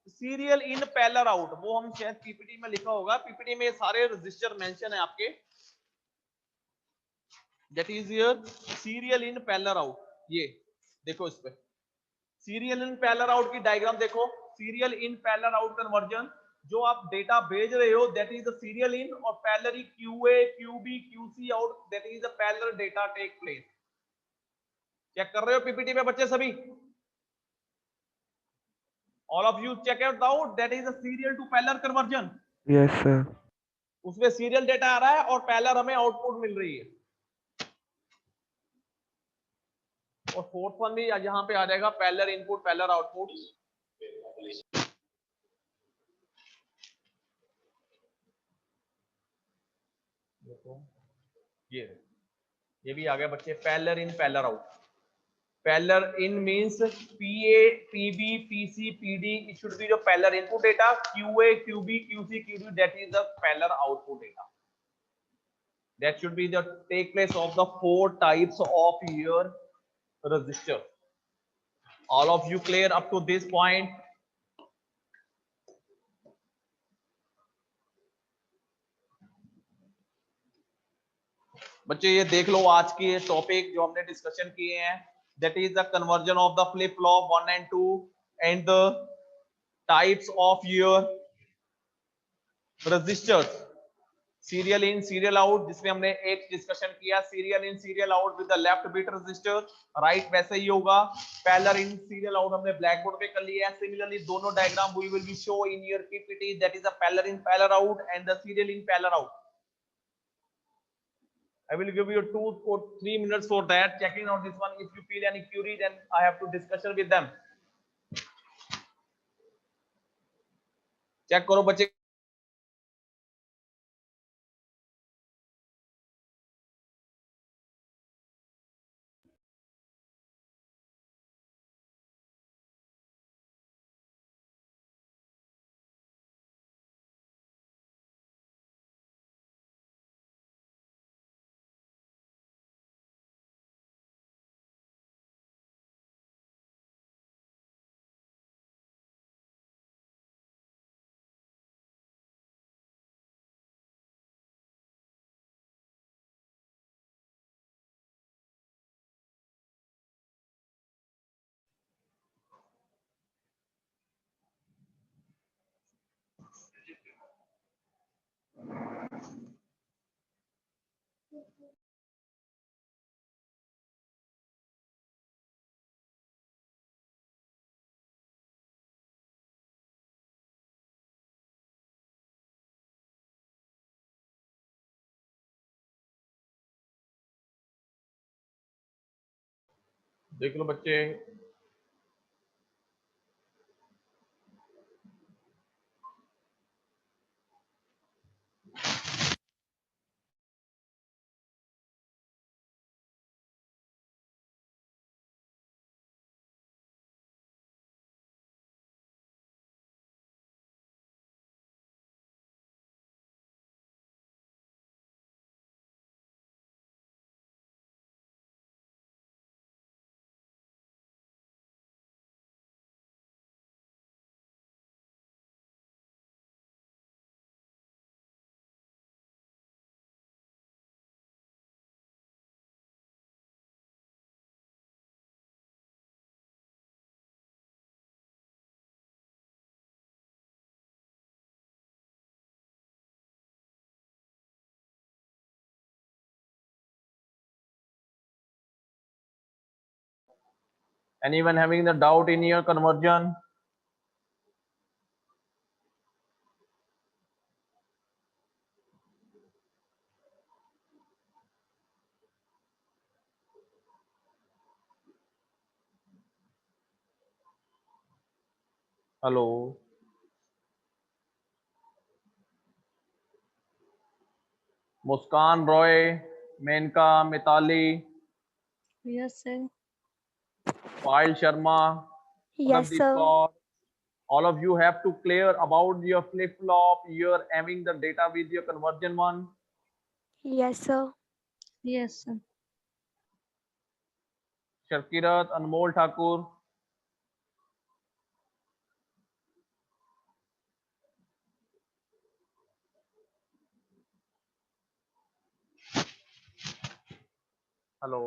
serial in parallel out. वो हम शायद PPT में लिखा होगा, पीपीटी में सारे रजिस्टर मेंशन है आपके. That is your serial in parallel out. ये देखो इस पे सीरियल इन पैरेलल आउट की डायग्राम देखो. Serial in parallel out conversion, जो आप डेटा भेज रहे हो that is the serial in, और parallel QA QB QC out that is the parallel data take place. Check कर रहे हो पीपीटी में बच्चे सभी? All of you check it out. That is a serial to parallel conversion.
Yes, sir.
उसमें serial data आ रहा है और पैरेलल हमें आउटपुट मिल रही है. और फोर्थ वन भी यहाँ पे आ जाएगा, पैरेलल इनपुट पैरेलल आउटपुट. ये भी आ गया बच्चे, parallel in parallel out. Parallel in means PA, PB, PC, PD. It should be the parallel input data. QA, QB, QC, QD. That is the parallel output data. That should be the take place of the 4 types of your resistor. All of you clear up to this point? बच्चे ये देख लो आज की ये topic जो हमने discussion किए हैं. That is the conversion of the flip flop 1 and 2 and the types of your resistors. Serial in serial out, जिसमें हमने एक डिस्कशन किया serial in serial out with the left bit resistor. right वैसे ही होगा. parallel in serial out हमने black board पे कर लिया है. Similarly दोनों diagram we will be show in your PPT. That is the parallel in parallel out and the serial in parallel out. I will give you 2 or 3 minutes for that, checking out this one. If you feel any query, then I have to discussion with them. Check करो बच्चे. देख लो बच्चे। Anyone having the doubt in your conversion? Hello. Muskan Roy, Menka, Mitali,
Yes, sir.
Payal Sharma,
Yes,
Pradip
sir.
Kaur. All of you have to clear about your flip flop. You're having the data with your conversion one.
Yes, sir.
Yes, sir.
शर्किरत, Anmol Thakur, hello.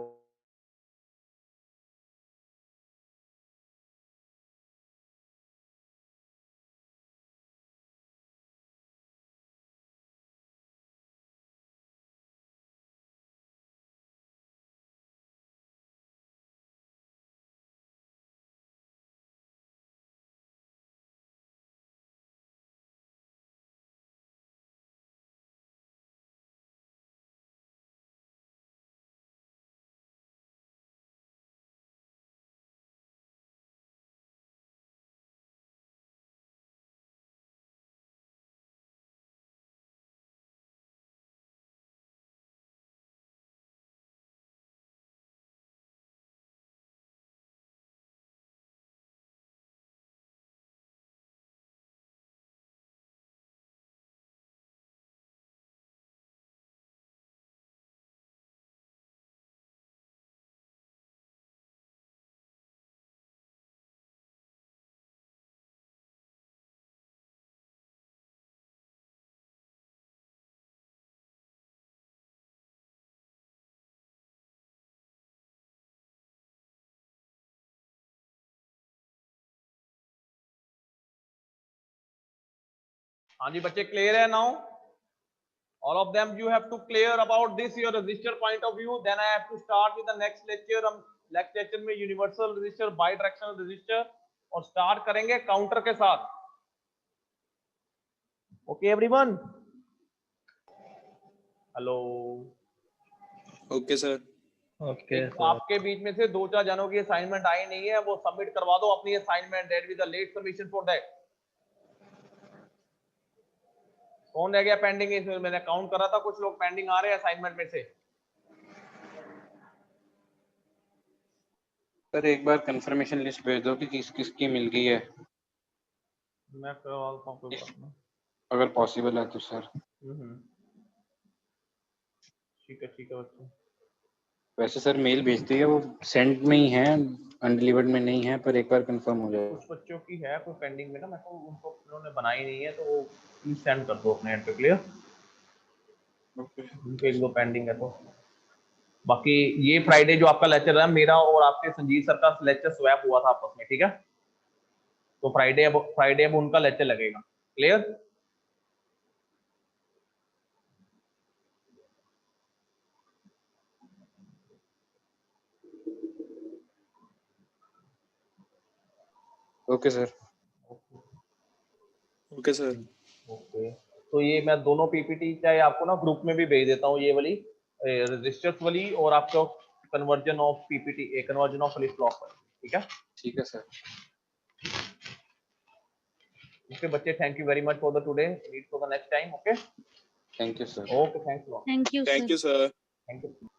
हाँ जी बच्चे, clear है now? All of them you have to clear about this your resistor point of view. Then I have to start with the next lecture. हम next lecture में universal resistor, bidirectional resistor और start करेंगे counter के साथ। Okay everyone? Hello.
Okay sir.
Okay
आपके बीच में से 2-4 जनों की असाइनमेंट आई नहीं है, वो सबमिट करवा दो अपनी assignment date with the late submission for that. कौन रह गया पेंडिंग? इसमें मैंने काउंट करा था, कुछ लोग पेंडिंग आ रहे हैं असाइनमेंट में से।
सर एक बार कंफर्मेशन लिस्ट भेज दो कि किस किसकी मिल गई है,
मैं करवाता हूं कोई बात नहीं।
अगर पॉसिबल है तो सर।
ठीक है बच्चों।
वैसे सर मेल भेजती है, वो सेंड में ही है, अनडिलीवर्ड में नहीं है, पर एक बार कंफर्म हो जाए।
कुछ बच्चों की है कोई पेंडिंग में ना, मैं तो उनको उन्होंने बनाई नहीं है, तो वो प्लीज सेंड कर दो अपने एंड पे। क्लियर? उनके 1-2 पेंडिंग है तो। बाकी ये फ्राइडे जो आपका लेक्चर है, मेरा और आपके संजीव सर का लेक्चर स्वैप हुआ था आपस में, ठीक है? तो फ्राइडे अब उनका लेक्चर लगेगा। Clear?
Okay sir. Okay sir.
Okay, तो ये मैं दोनों पीपीटी चाहे आपको ना ग्रुप में भी भेज देता हूँ, ये वाली रजिस्टर्स वाली और आपको conversion of PPT conversion of flip flop. ठीक है
सर।
ओके बच्चे, thank you very much for the today, meet for the next time. Okay
thank you sir.
Okay thanks lot.
Thank you
thank you sir.
Thank you.